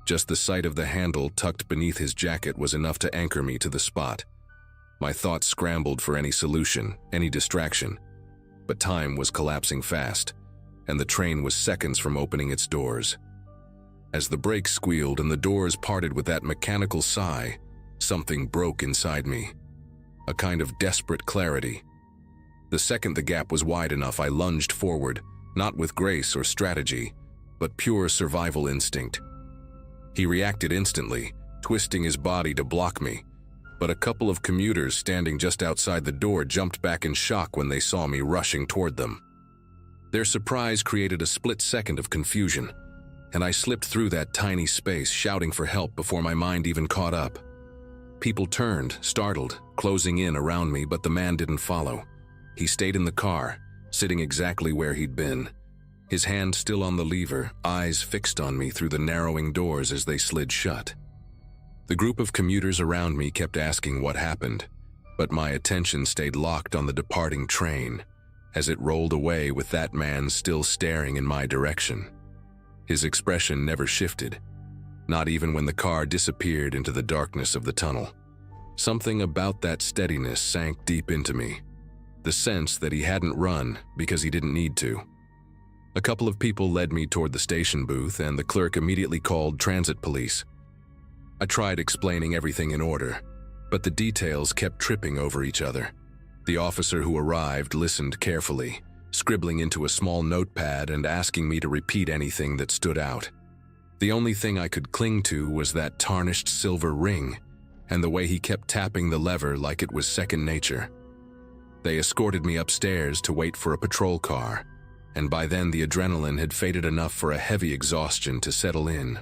Just the sight of the handle tucked beneath his jacket was enough to anchor me to the spot. My thoughts scrambled for any solution, any distraction. But time was collapsing fast, and the train was seconds from opening its doors. As the brakes squealed and the doors parted with that mechanical sigh, something broke inside me. A kind of desperate clarity. The second the gap was wide enough, I lunged forward, not with grace or strategy, but pure survival instinct. He reacted instantly, twisting his body to block me, but a couple of commuters standing just outside the door jumped back in shock when they saw me rushing toward them. Their surprise created a split second of confusion, and I slipped through that tiny space, shouting for help before my mind even caught up. People turned, startled, closing in around me, but the man didn't follow. He stayed in the car, sitting exactly where he'd been, his hand still on the lever, eyes fixed on me through the narrowing doors as they slid shut. The group of commuters around me kept asking what happened, but my attention stayed locked on the departing train as it rolled away with that man still staring in my direction. His expression never shifted, not even when the car disappeared into the darkness of the tunnel. Something about that steadiness sank deep into me, the sense that he hadn't run because he didn't need to. A couple of people led me toward the station booth, and the clerk immediately called transit police. I tried explaining everything in order, but the details kept tripping over each other. The officer who arrived listened carefully, scribbling into a small notepad and asking me to repeat anything that stood out. The only thing I could cling to was that tarnished silver ring, and the way he kept tapping the lever like it was second nature. They escorted me upstairs to wait for a patrol car, and by then the adrenaline had faded enough for a heavy exhaustion to settle in.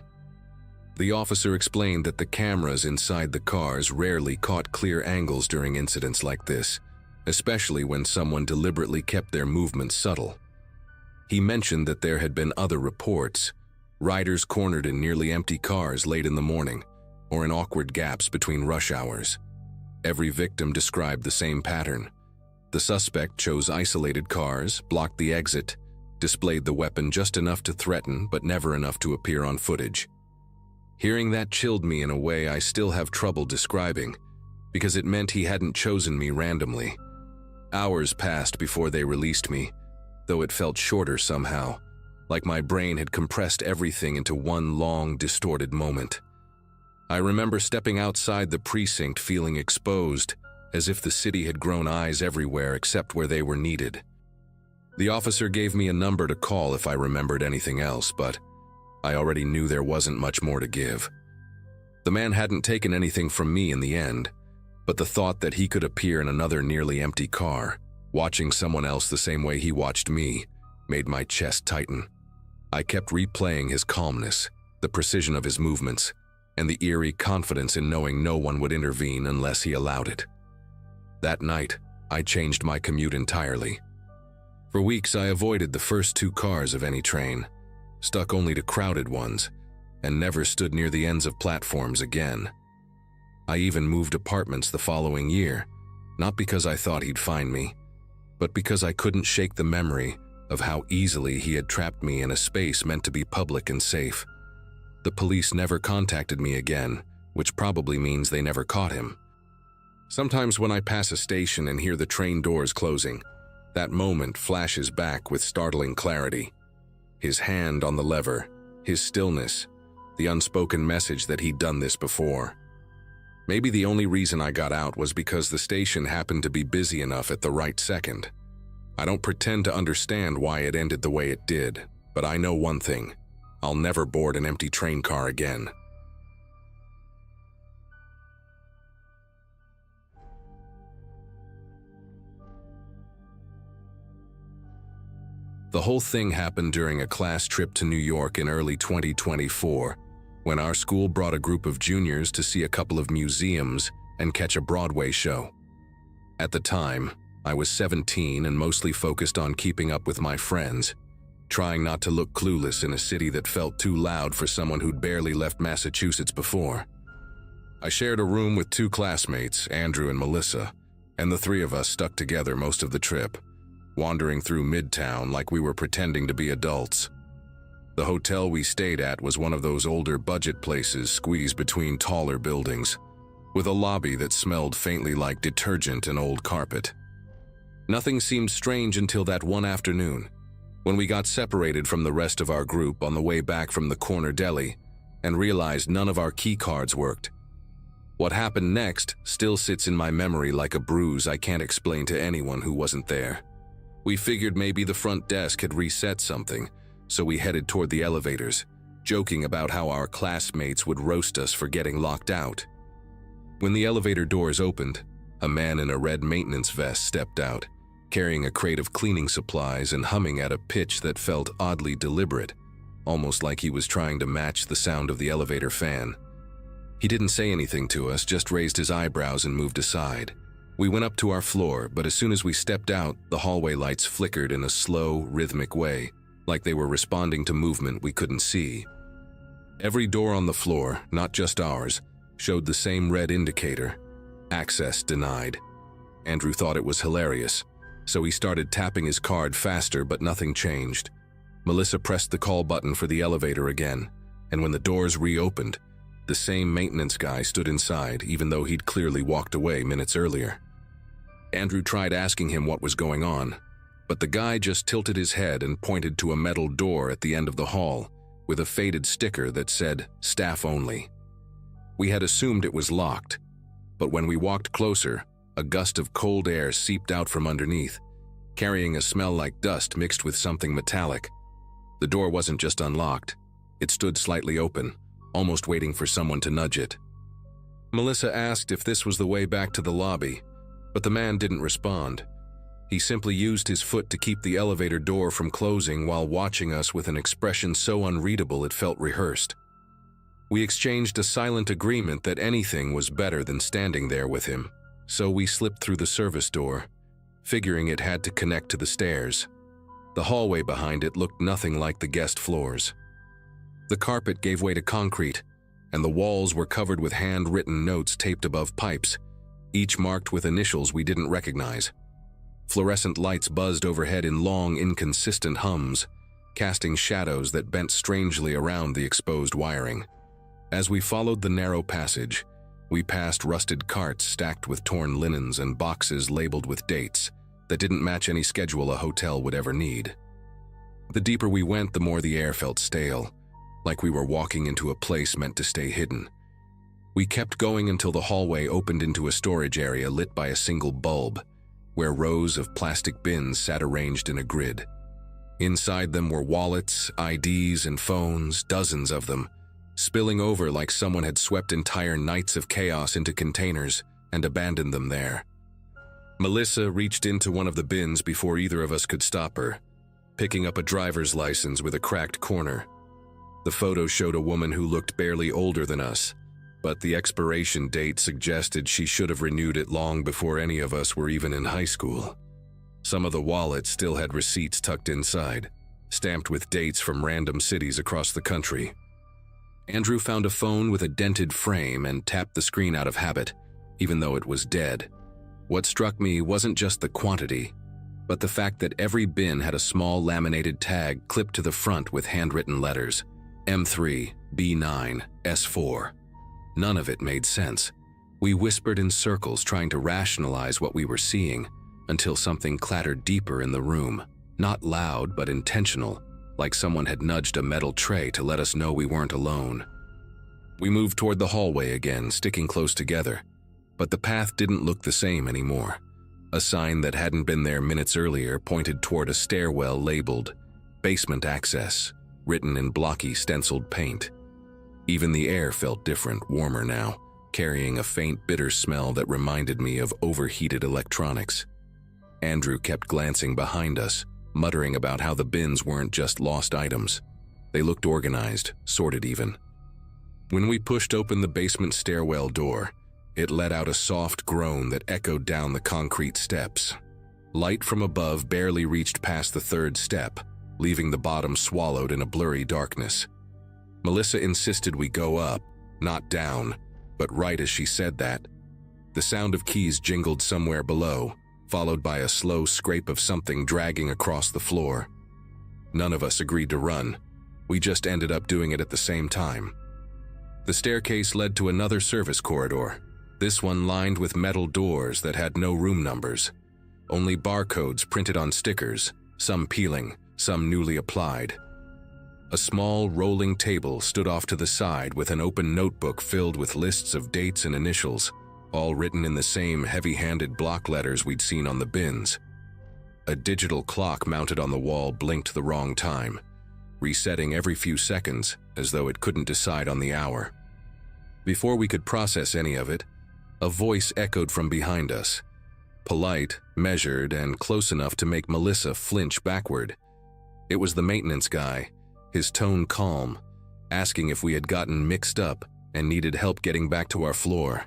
The officer explained that the cameras inside the cars rarely caught clear angles during incidents like this, especially when someone deliberately kept their movements subtle. He mentioned that there had been other reports, riders cornered in nearly empty cars late in the morning, or in awkward gaps between rush hours. Every victim described the same pattern. The suspect chose isolated cars, blocked the exit, displayed the weapon just enough to threaten but never enough to appear on footage. Hearing that chilled me in a way I still have trouble describing, because it meant he hadn't chosen me randomly. Hours passed before they released me, though it felt shorter somehow, like my brain had compressed everything into one long, distorted moment. I remember stepping outside the precinct feeling exposed, as if the city had grown eyes everywhere except where they were needed. The officer gave me a number to call if I remembered anything else, but I already knew there wasn't much more to give. The man hadn't taken anything from me in the end, but the thought that he could appear in another nearly empty car, watching someone else the same way he watched me, made my chest tighten. I kept replaying his calmness, the precision of his movements, and the eerie confidence in knowing no one would intervene unless he allowed it. That night, I changed my commute entirely. For weeks, I avoided the first two cars of any train, stuck only to crowded ones, and never stood near the ends of platforms again. I even moved apartments the following year, not because I thought he'd find me, but because I couldn't shake the memory of how easily he had trapped me in a space meant to be public and safe. The police never contacted me again, which probably means they never caught him. Sometimes when I pass a station and hear the train doors closing, that moment flashes back with startling clarity. His hand on the lever, his stillness, the unspoken message that he'd done this before. Maybe the only reason I got out was because the station happened to be busy enough at the right second. I don't pretend to understand why it ended the way it did, but I know one thing: I'll never board an empty train car again. The whole thing happened during a class trip to New York in early 2024, when our school brought a group of juniors to see a couple of museums and catch a Broadway show. At the time, I was 17 and mostly focused on keeping up with my friends, trying not to look clueless in a city that felt too loud for someone who'd barely left Massachusetts before. I shared a room with two classmates, Andrew and Melissa, and the three of us stuck together most of the trip, wandering through Midtown like we were pretending to be adults. The hotel we stayed at was one of those older budget places squeezed between taller buildings. with a lobby that smelled faintly like detergent and old carpet. Nothing seemed strange until that one afternoon, when we got separated from the rest of our group on the way back from the corner deli and realized none of our key cards worked. What happened next still sits in my memory like a bruise I can't explain to anyone who wasn't there. We figured maybe the front desk had reset something, so we headed toward the elevators, joking about how our classmates would roast us for getting locked out. When the elevator doors opened, a man in a red maintenance vest stepped out, carrying a crate of cleaning supplies and humming at a pitch that felt oddly deliberate, almost like he was trying to match the sound of the elevator fan. He didn't say anything to us, just raised his eyebrows and moved aside. We went up to our floor, but as soon as we stepped out, the hallway lights flickered in a slow, rhythmic way, like they were responding to movement we couldn't see. Every door on the floor, not just ours, showed the same red indicator: access denied. Andrew thought it was hilarious, so he started tapping his card faster, but nothing changed. Melissa pressed the call button for the elevator again, and when the doors reopened, the same maintenance guy stood inside, even though he'd clearly walked away minutes earlier. Andrew tried asking him what was going on, but the guy just tilted his head and pointed to a metal door at the end of the hall with a faded sticker that said, "Staff only." We had assumed it was locked, but when we walked closer, a gust of cold air seeped out from underneath, carrying a smell like dust mixed with something metallic. The door wasn't just unlocked, it stood slightly open, almost waiting for someone to nudge it. Melissa asked if this was the way back to the lobby, but the man didn't respond. He simply used his foot to keep the elevator door from closing while watching us with an expression so unreadable it felt rehearsed. We exchanged a silent agreement that anything was better than standing there with him, so we slipped through the service door, figuring it had to connect to the stairs. The hallway behind it looked nothing like the guest floors. The carpet gave way to concrete, and the walls were covered with handwritten notes taped above pipes, each marked with initials we didn't recognize. Fluorescent lights buzzed overhead in long, inconsistent hums, casting shadows that bent strangely around the exposed wiring. As we followed the narrow passage, we passed rusted carts stacked with torn linens and boxes labeled with dates that didn't match any schedule a hotel would ever need. The deeper we went, the more the air felt stale, like we were walking into a place meant to stay hidden. We kept going until the hallway opened into a storage area lit by a single bulb, where rows of plastic bins sat arranged in a grid. Inside them were wallets, IDs, and phones, dozens of them, spilling over like someone had swept entire nights of chaos into containers and abandoned them there. Melissa reached into one of the bins before either of us could stop her, picking up a driver's license with a cracked corner. The photo showed a woman who looked barely older than us, but the expiration date suggested she should have renewed it long before any of us were even in high school. Some of the wallets still had receipts tucked inside, stamped with dates from random cities across the country. Andrew found a phone with a dented frame and tapped the screen out of habit, even though it was dead. What struck me wasn't just the quantity, but the fact that every bin had a small laminated tag clipped to the front with handwritten letters: M3, B9, S4. None of it made sense. We whispered in circles trying to rationalize what we were seeing, until something clattered deeper in the room, not loud but intentional, like someone had nudged a metal tray to let us know we weren't alone. We moved toward the hallway again, sticking close together, but the path didn't look the same anymore. A sign that hadn't been there minutes earlier pointed toward a stairwell labeled "Basement Access," written in blocky stenciled paint. Even the air felt different, warmer now, carrying a faint bitter smell that reminded me of overheated electronics. Andrew kept glancing behind us, muttering about how the bins weren't just lost items. They looked organized, sorted even. When we pushed open the basement stairwell door, it let out a soft groan that echoed down the concrete steps. Light from above barely reached past the third step, leaving the bottom swallowed in a blurry darkness. Melissa insisted we go up, not down, but right as she said that, the sound of keys jingled somewhere below, followed by a slow scrape of something dragging across the floor. None of us agreed to run. We just ended up doing it at the same time. The staircase led to another service corridor, This one lined with metal doors that had no room numbers, only barcodes printed on stickers, some peeling, some newly applied. A small rolling table stood off to the side with an open notebook filled with lists of dates and initials, all written in the same heavy-handed block letters we'd seen on the bins. A digital clock mounted on the wall blinked the wrong time, resetting every few seconds as though it couldn't decide on the hour. Before we could process any of it, a voice echoed from behind us, polite, measured, and close enough to make Melissa flinch backward. It was the maintenance guy, his tone calm, asking if we had gotten mixed up and needed help getting back to our floor.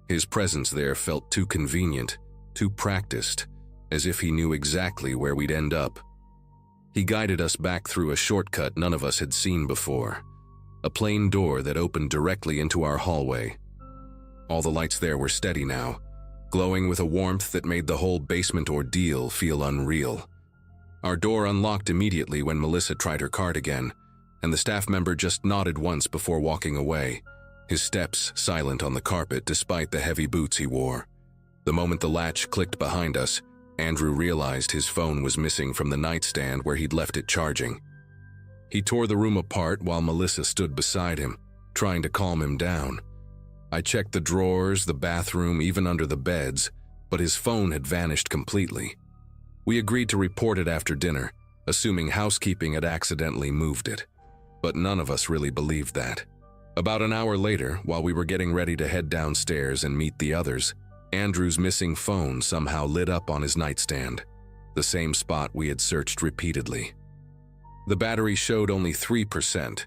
His presence there felt too convenient, too practiced, as if he knew exactly where we'd end up. He guided us back through a shortcut none of us had seen before, a plain door that opened directly into our hallway. All the lights there were steady now, glowing with a warmth that made the whole basement ordeal feel unreal. Our door unlocked immediately when Melissa tried her card again, and the staff member just nodded once before walking away, his steps silent on the carpet despite the heavy boots he wore. The moment the latch clicked behind us, Andrew realized his phone was missing from the nightstand where he'd left it charging. He tore the room apart while Melissa stood beside him, trying to calm him down. I checked the drawers, the bathroom, even under the beds, but his phone had vanished completely. We agreed to report it after dinner, assuming housekeeping had accidentally moved it. But none of us really believed that. About an hour later, while we were getting ready to head downstairs and meet the others, Andrew's missing phone somehow lit up on his nightstand, the same spot we had searched repeatedly. The battery showed only 3%,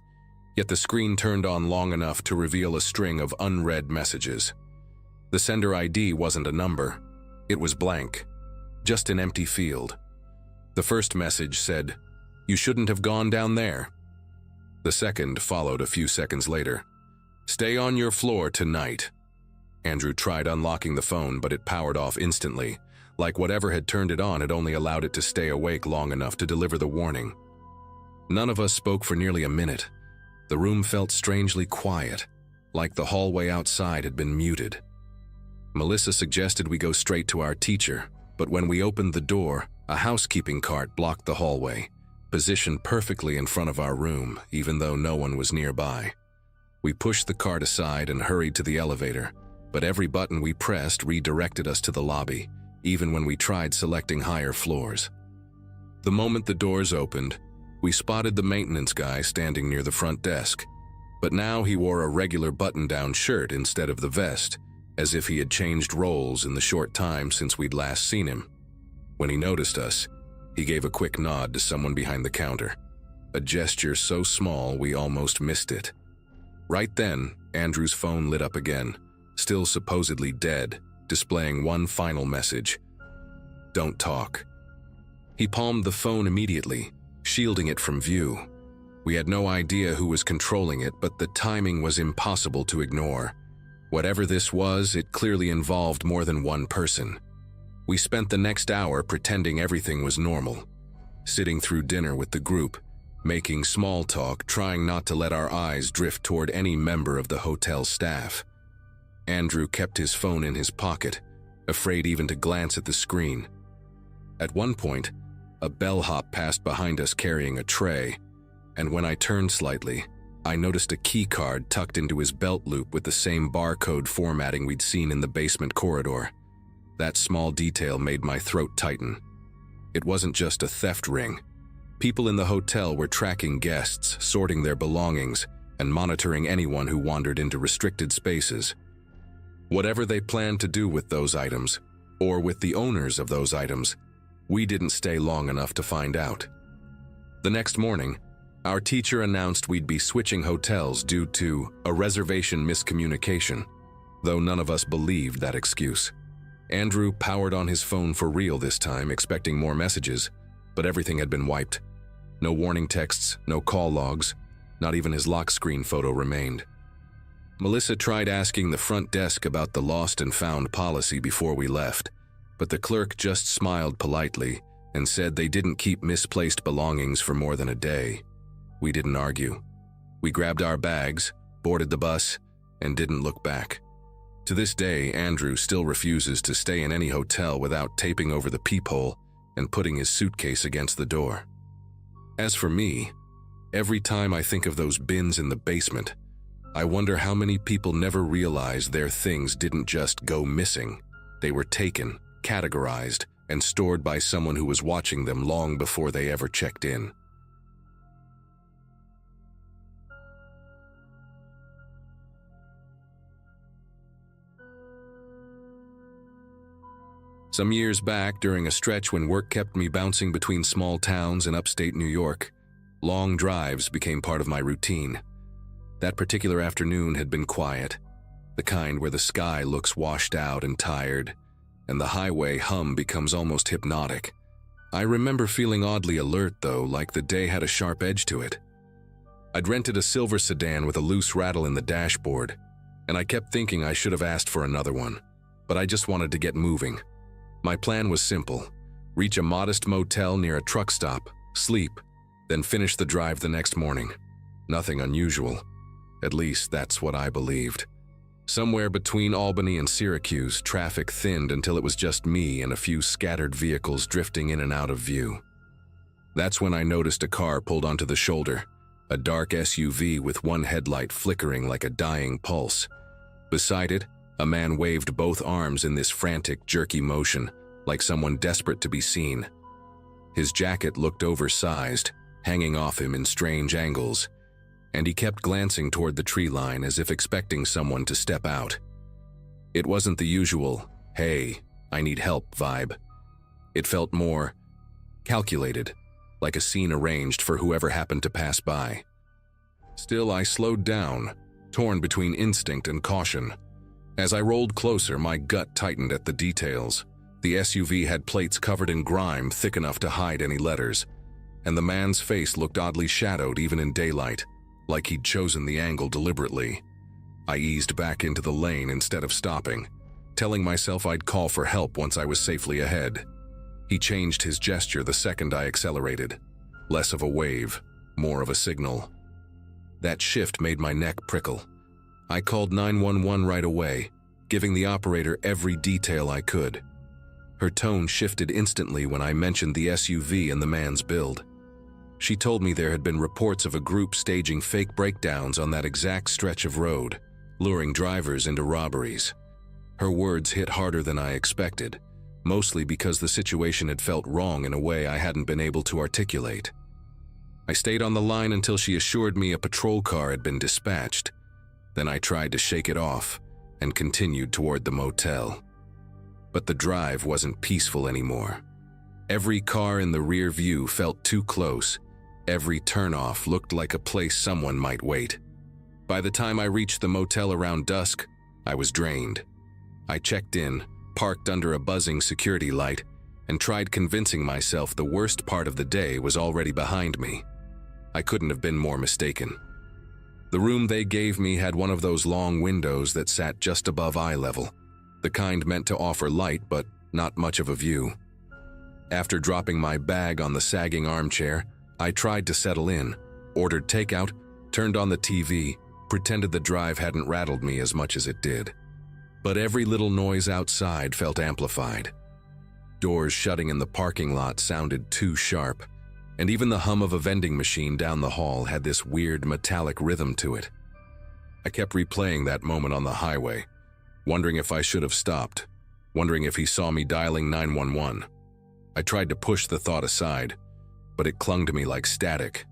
yet the screen turned on long enough to reveal a string of unread messages. The sender ID wasn't a number, it was blank, just an empty field. The first message said, "You shouldn't have gone down there." The second followed a few seconds later. "Stay on your floor tonight." Andrew tried unlocking the phone, but it powered off instantly, like whatever had turned it on had only allowed it to stay awake long enough to deliver the warning. None of us spoke for nearly a minute. The room felt strangely quiet, like the hallway outside had been muted. Melissa suggested we go straight to our teacher, but when we opened the door, a housekeeping cart blocked the hallway, positioned perfectly in front of our room, even though no one was nearby. We pushed the cart aside and hurried to the elevator, but every button we pressed redirected us to the lobby, even when we tried selecting higher floors. The moment the doors opened, we spotted the maintenance guy standing near the front desk, but now he wore a regular button-down shirt instead of the vest, as if he had changed roles in the short time since we'd last seen him. When he noticed us, he gave a quick nod to someone behind the counter, a gesture so small we almost missed it. Right then, Andrew's phone lit up again, still supposedly dead, displaying one final message: "Don't talk." He palmed the phone immediately, shielding it from view. We had no idea who was controlling it, but the timing was impossible to ignore. Whatever this was, it clearly involved more than one person. We spent the next hour pretending everything was normal, sitting through dinner with the group, making small talk, trying not to let our eyes drift toward any member of the hotel staff. Andrew kept his phone in his pocket, afraid even to glance at the screen. At one point, a bellhop passed behind us carrying a tray, and when I turned slightly, I noticed a key card tucked into his belt loop with the same barcode formatting we'd seen in the basement corridor. That small detail made my throat tighten. It wasn't just a theft ring. People in the hotel were tracking guests, sorting their belongings, and monitoring anyone who wandered into restricted spaces. Whatever they planned to do with those items, or with the owners of those items, we didn't stay long enough to find out. The next morning, our teacher announced we'd be switching hotels due to a reservation miscommunication, though none of us believed that excuse. Andrew powered on his phone for real this time, expecting more messages, but everything had been wiped. No warning texts, no call logs, not even his lock screen photo remained. Melissa tried asking the front desk about the lost and found policy before we left, but the clerk just smiled politely and said they didn't keep misplaced belongings for more than a day. We didn't argue. We grabbed our bags, boarded the bus, and didn't look back. To this day, Andrew still refuses to stay in any hotel without taping over the peephole and putting his suitcase against the door. As for me, every time I think of those bins in the basement, I wonder how many people never realize their things didn't just go missing. They were taken, categorized, and stored by someone who was watching them long before they ever checked in. Some years back, during a stretch when work kept me bouncing between small towns in upstate New York, long drives became part of my routine. That particular afternoon had been quiet, the kind where the sky looks washed out and tired, and the highway hum becomes almost hypnotic. I remember feeling oddly alert, though, like the day had a sharp edge to it. I'd rented a silver sedan with a loose rattle in the dashboard, and I kept thinking I should have asked for another one, but I just wanted to get moving. My plan was simple: reach a modest motel near a truck stop, sleep, then finish the drive the next morning. Nothing unusual. At least that's what I believed. Somewhere between Albany and Syracuse, traffic thinned until it was just me and a few scattered vehicles drifting in and out of view. That's when I noticed a car pulled onto the shoulder, a dark SUV with one headlight flickering like a dying pulse. Beside it, a man waved both arms in this frantic, jerky motion, like someone desperate to be seen. His jacket looked oversized, hanging off him in strange angles, and he kept glancing toward the tree line as if expecting someone to step out. It wasn't the usual, "Hey, I need help" vibe. It felt more calculated, like a scene arranged for whoever happened to pass by. Still, I slowed down, torn between instinct and caution. As I rolled closer, my gut tightened at the details. The SUV had plates covered in grime thick enough to hide any letters, and the man's face looked oddly shadowed even in daylight, like he'd chosen the angle deliberately. I eased back into the lane instead of stopping, telling myself I'd call for help once I was safely ahead. He changed his gesture the second I accelerated. Less of a wave, more of a signal. That shift made my neck prickle. I called 911 right away, giving the operator every detail I could. Her tone shifted instantly when I mentioned the SUV and the man's build. She told me there had been reports of a group staging fake breakdowns on that exact stretch of road, luring drivers into robberies. Her words hit harder than I expected, mostly because the situation had felt wrong in a way I hadn't been able to articulate. I stayed on the line until she assured me a patrol car had been dispatched. Then I tried to shake it off and continued toward the motel. But the drive wasn't peaceful anymore. Every car in the rear view felt too close. Every turnoff looked like a place someone might wait. By the time I reached the motel around dusk, I was drained. I checked in, parked under a buzzing security light, and tried convincing myself the worst part of the day was already behind me. I couldn't have been more mistaken. The room they gave me had one of those long windows that sat just above eye level, the kind meant to offer light but not much of a view. After dropping my bag on the sagging armchair, I tried to settle in, ordered takeout, turned on the TV, pretended the drive hadn't rattled me as much as it did. But every little noise outside felt amplified. Doors shutting in the parking lot sounded too sharp, and even the hum of a vending machine down the hall had this weird metallic rhythm to it. I kept replaying that moment on the highway, wondering if I should have stopped, wondering if he saw me dialing 911. I tried to push the thought aside, but it clung to me like static.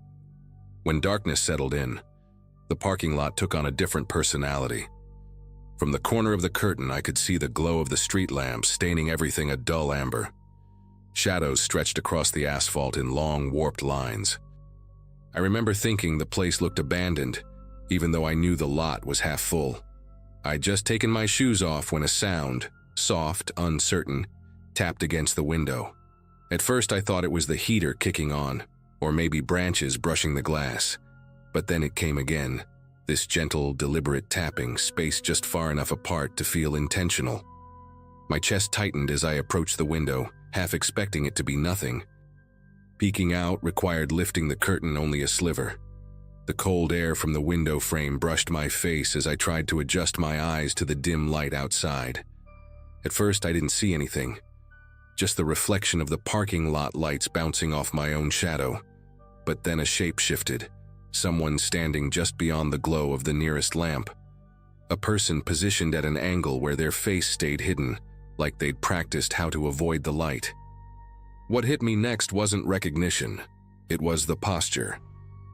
When darkness settled in, the parking lot took on a different personality. From the corner of the curtain, I could see the glow of the street lamps staining everything a dull amber. Shadows stretched across the asphalt in long, warped lines. I remember thinking the place looked abandoned, even though I knew the lot was half full. I'd just taken my shoes off when a sound, soft, uncertain, tapped against the window. At first I thought it was the heater kicking on, or maybe branches brushing the glass. But then it came again, this gentle, deliberate tapping, spaced just far enough apart to feel intentional. My chest tightened as I approached the window, half expecting it to be nothing. Peeking out required lifting the curtain only a sliver. The cold air from the window frame brushed my face as I tried to adjust my eyes to the dim light outside. At first, I didn't see anything, just the reflection of the parking lot lights bouncing off my own shadow. But then a shape shifted, someone standing just beyond the glow of the nearest lamp. A person positioned at an angle where their face stayed hidden, like they'd practiced how to avoid the light. What hit me next wasn't recognition, it was the posture.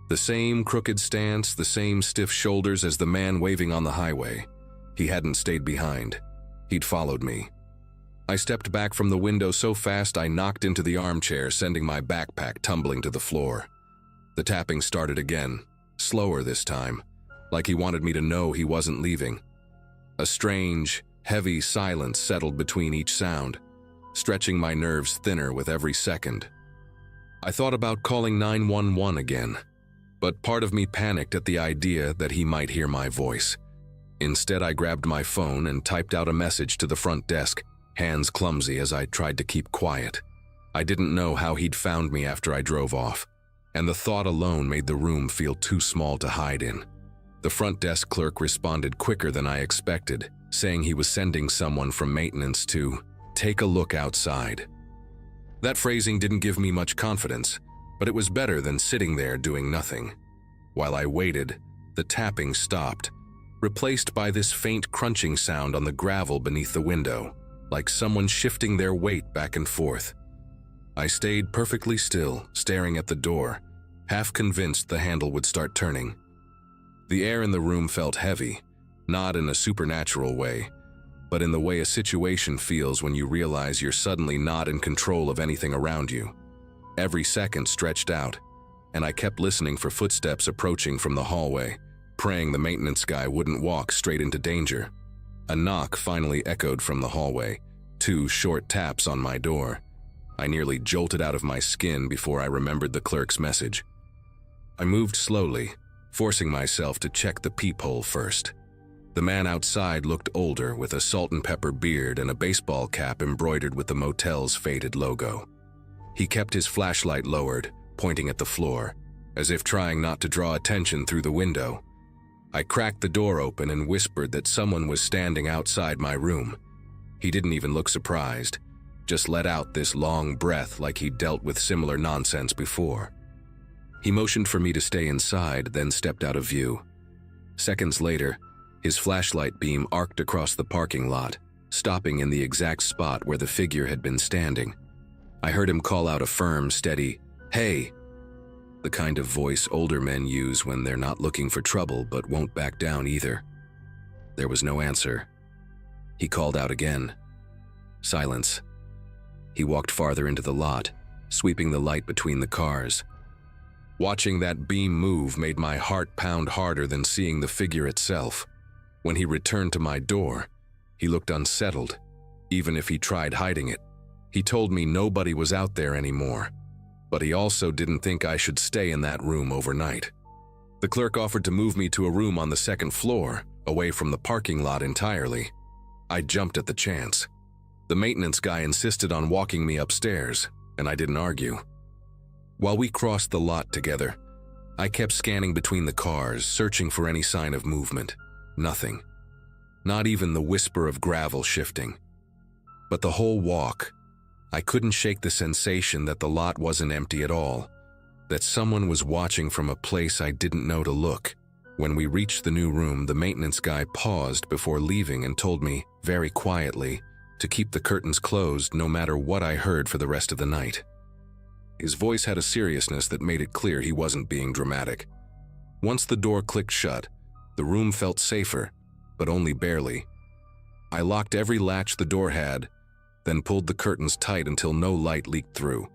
The same crooked stance, the same stiff shoulders as the man waving on the highway. He hadn't stayed behind. He'd followed me. I stepped back from the window so fast I knocked into the armchair, sending my backpack tumbling to the floor. The tapping started again, slower this time, like he wanted me to know he wasn't leaving. A strange, heavy silence settled between each sound, stretching my nerves thinner with every second. I thought about calling 911 again, but part of me panicked at the idea that he might hear my voice. Instead, I grabbed my phone and typed out a message to the front desk, hands clumsy as I tried to keep quiet. I didn't know how he'd found me after I drove off, and the thought alone made the room feel too small to hide in. The front desk clerk responded quicker than I expected, saying he was sending someone from maintenance to take a look outside. That phrasing didn't give me much confidence, but it was better than sitting there doing nothing. While I waited, the tapping stopped, replaced by this faint crunching sound on the gravel beneath the window, like someone shifting their weight back and forth. I stayed perfectly still, staring at the door, half convinced the handle would start turning. The air in the room felt heavy, not in a supernatural way, but in the way a situation feels when you realize you're suddenly not in control of anything around you. Every second stretched out, and I kept listening for footsteps approaching from the hallway, praying the maintenance guy wouldn't walk straight into danger. A knock finally echoed from the hallway, 2 short taps on my door. I nearly jolted out of my skin before I remembered the clerk's message. I moved slowly, forcing myself to check the peephole first. The man outside looked older, with a salt and pepper beard and a baseball cap embroidered with the motel's faded logo. He kept his flashlight lowered, pointing at the floor, as if trying not to draw attention through the window. I cracked the door open and whispered that someone was standing outside my room. He didn't even look surprised, just let out this long breath like he'd dealt with similar nonsense before. He motioned for me to stay inside, then stepped out of view. Seconds later, his flashlight beam arced across the parking lot, stopping in the exact spot where the figure had been standing. I heard him call out a firm, steady, "Hey!" the kind of voice older men use when they're not looking for trouble but won't back down either. There was no answer. He called out again. Silence. He walked farther into the lot, sweeping the light between the cars. Watching that beam move made my heart pound harder than seeing the figure itself. When he returned to my door, he looked unsettled, even if he tried hiding it. He told me nobody was out there anymore, but he also didn't think I should stay in that room overnight. The clerk offered to move me to a room on the 2nd floor, away from the parking lot entirely. I jumped at the chance. The maintenance guy insisted on walking me upstairs, and I didn't argue. While we crossed the lot together, I kept scanning between the cars, searching for any sign of movement. Nothing. Not even the whisper of gravel shifting. But the whole walk, I couldn't shake the sensation that the lot wasn't empty at all, that someone was watching from a place I didn't know to look. When we reached the new room, the maintenance guy paused before leaving and told me, very quietly, to keep the curtains closed no matter what I heard for the rest of the night. His voice had a seriousness that made it clear he wasn't being dramatic. Once the door clicked shut, the room felt safer, but only barely. I locked every latch the door had, then pulled the curtains tight until no light leaked through.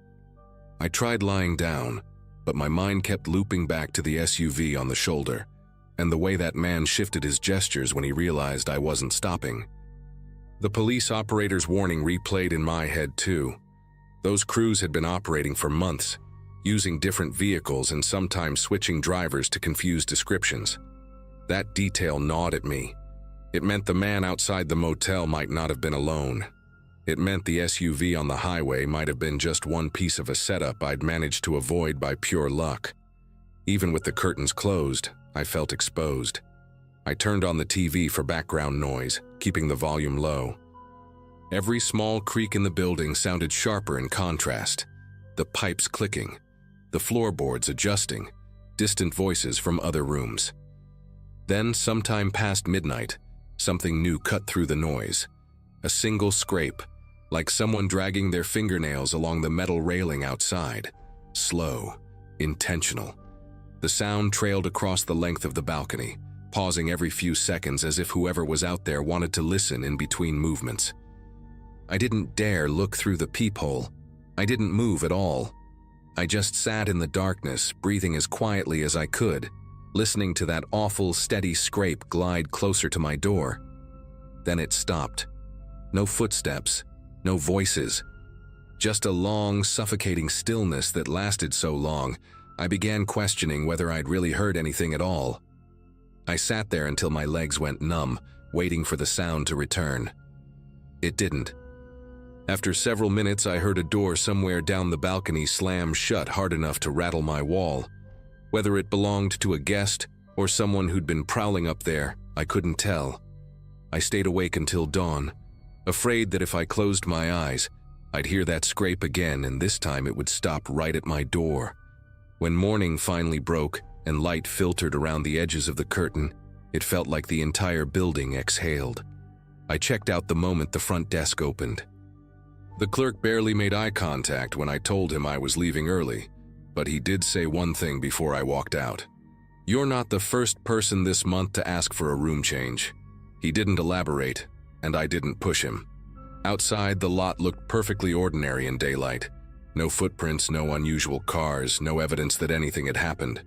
I tried lying down, but my mind kept looping back to the SUV on the shoulder, and the way that man shifted his gestures when he realized I wasn't stopping. The police operator's warning replayed in my head too. Those crews had been operating for months, using different vehicles and sometimes switching drivers to confuse descriptions. That detail gnawed at me. It meant the man outside the motel might not have been alone. It meant the SUV on the highway might have been just one piece of a setup I'd managed to avoid by pure luck. Even with the curtains closed, I felt exposed. I turned on the TV for background noise, keeping the volume low. Every small creak in the building sounded sharper in contrast. The pipes clicking, the floorboards adjusting, distant voices from other rooms. Then, sometime past midnight, something new cut through the noise. A single scrape, like someone dragging their fingernails along the metal railing outside. Slow, intentional. The sound trailed across the length of the balcony, pausing every few seconds as if whoever was out there wanted to listen in between movements. I didn't dare look through the peephole. I didn't move at all. I just sat in the darkness, breathing as quietly as I could, listening to that awful, steady scrape glide closer to my door. Then it stopped. No footsteps, no voices. Just a long, suffocating stillness that lasted so long, I began questioning whether I'd really heard anything at all. I sat there until my legs went numb, waiting for the sound to return. It didn't. After several minutes, I heard a door somewhere down the balcony slam shut hard enough to rattle my wall. Whether it belonged to a guest or someone who'd been prowling up there, I couldn't tell. I stayed awake until dawn, afraid that if I closed my eyes, I'd hear that scrape again, and this time it would stop right at my door. When morning finally broke and light filtered around the edges of the curtain, it felt like the entire building exhaled. I checked out the moment the front desk opened. The clerk barely made eye contact when I told him I was leaving early, but he did say one thing before I walked out. "You're not the first person this month to ask for a room change." He didn't elaborate, and I didn't push him. Outside, the lot looked perfectly ordinary in daylight. No footprints, no unusual cars, no evidence that anything had happened.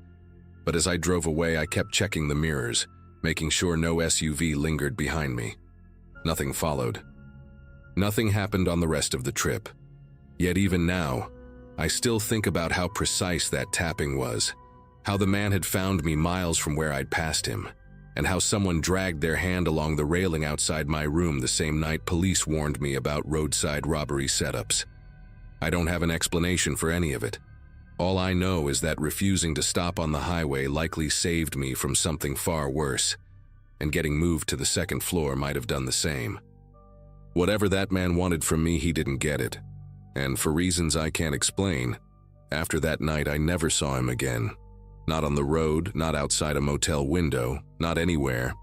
But as I drove away, I kept checking the mirrors, making sure no SUV lingered behind me. Nothing followed. Nothing happened on the rest of the trip. Yet even now, I still think about how precise that tapping was, how the man had found me miles from where I'd passed him, and how someone dragged their hand along the railing outside my room the same night police warned me about roadside robbery setups. I don't have an explanation for any of it. All I know is that refusing to stop on the highway likely saved me from something far worse, and getting moved to the second floor might have done the same. Whatever that man wanted from me, he didn't get it. And for reasons I can't explain, after that night I never saw him again. Not on the road, not outside a motel window, not anywhere,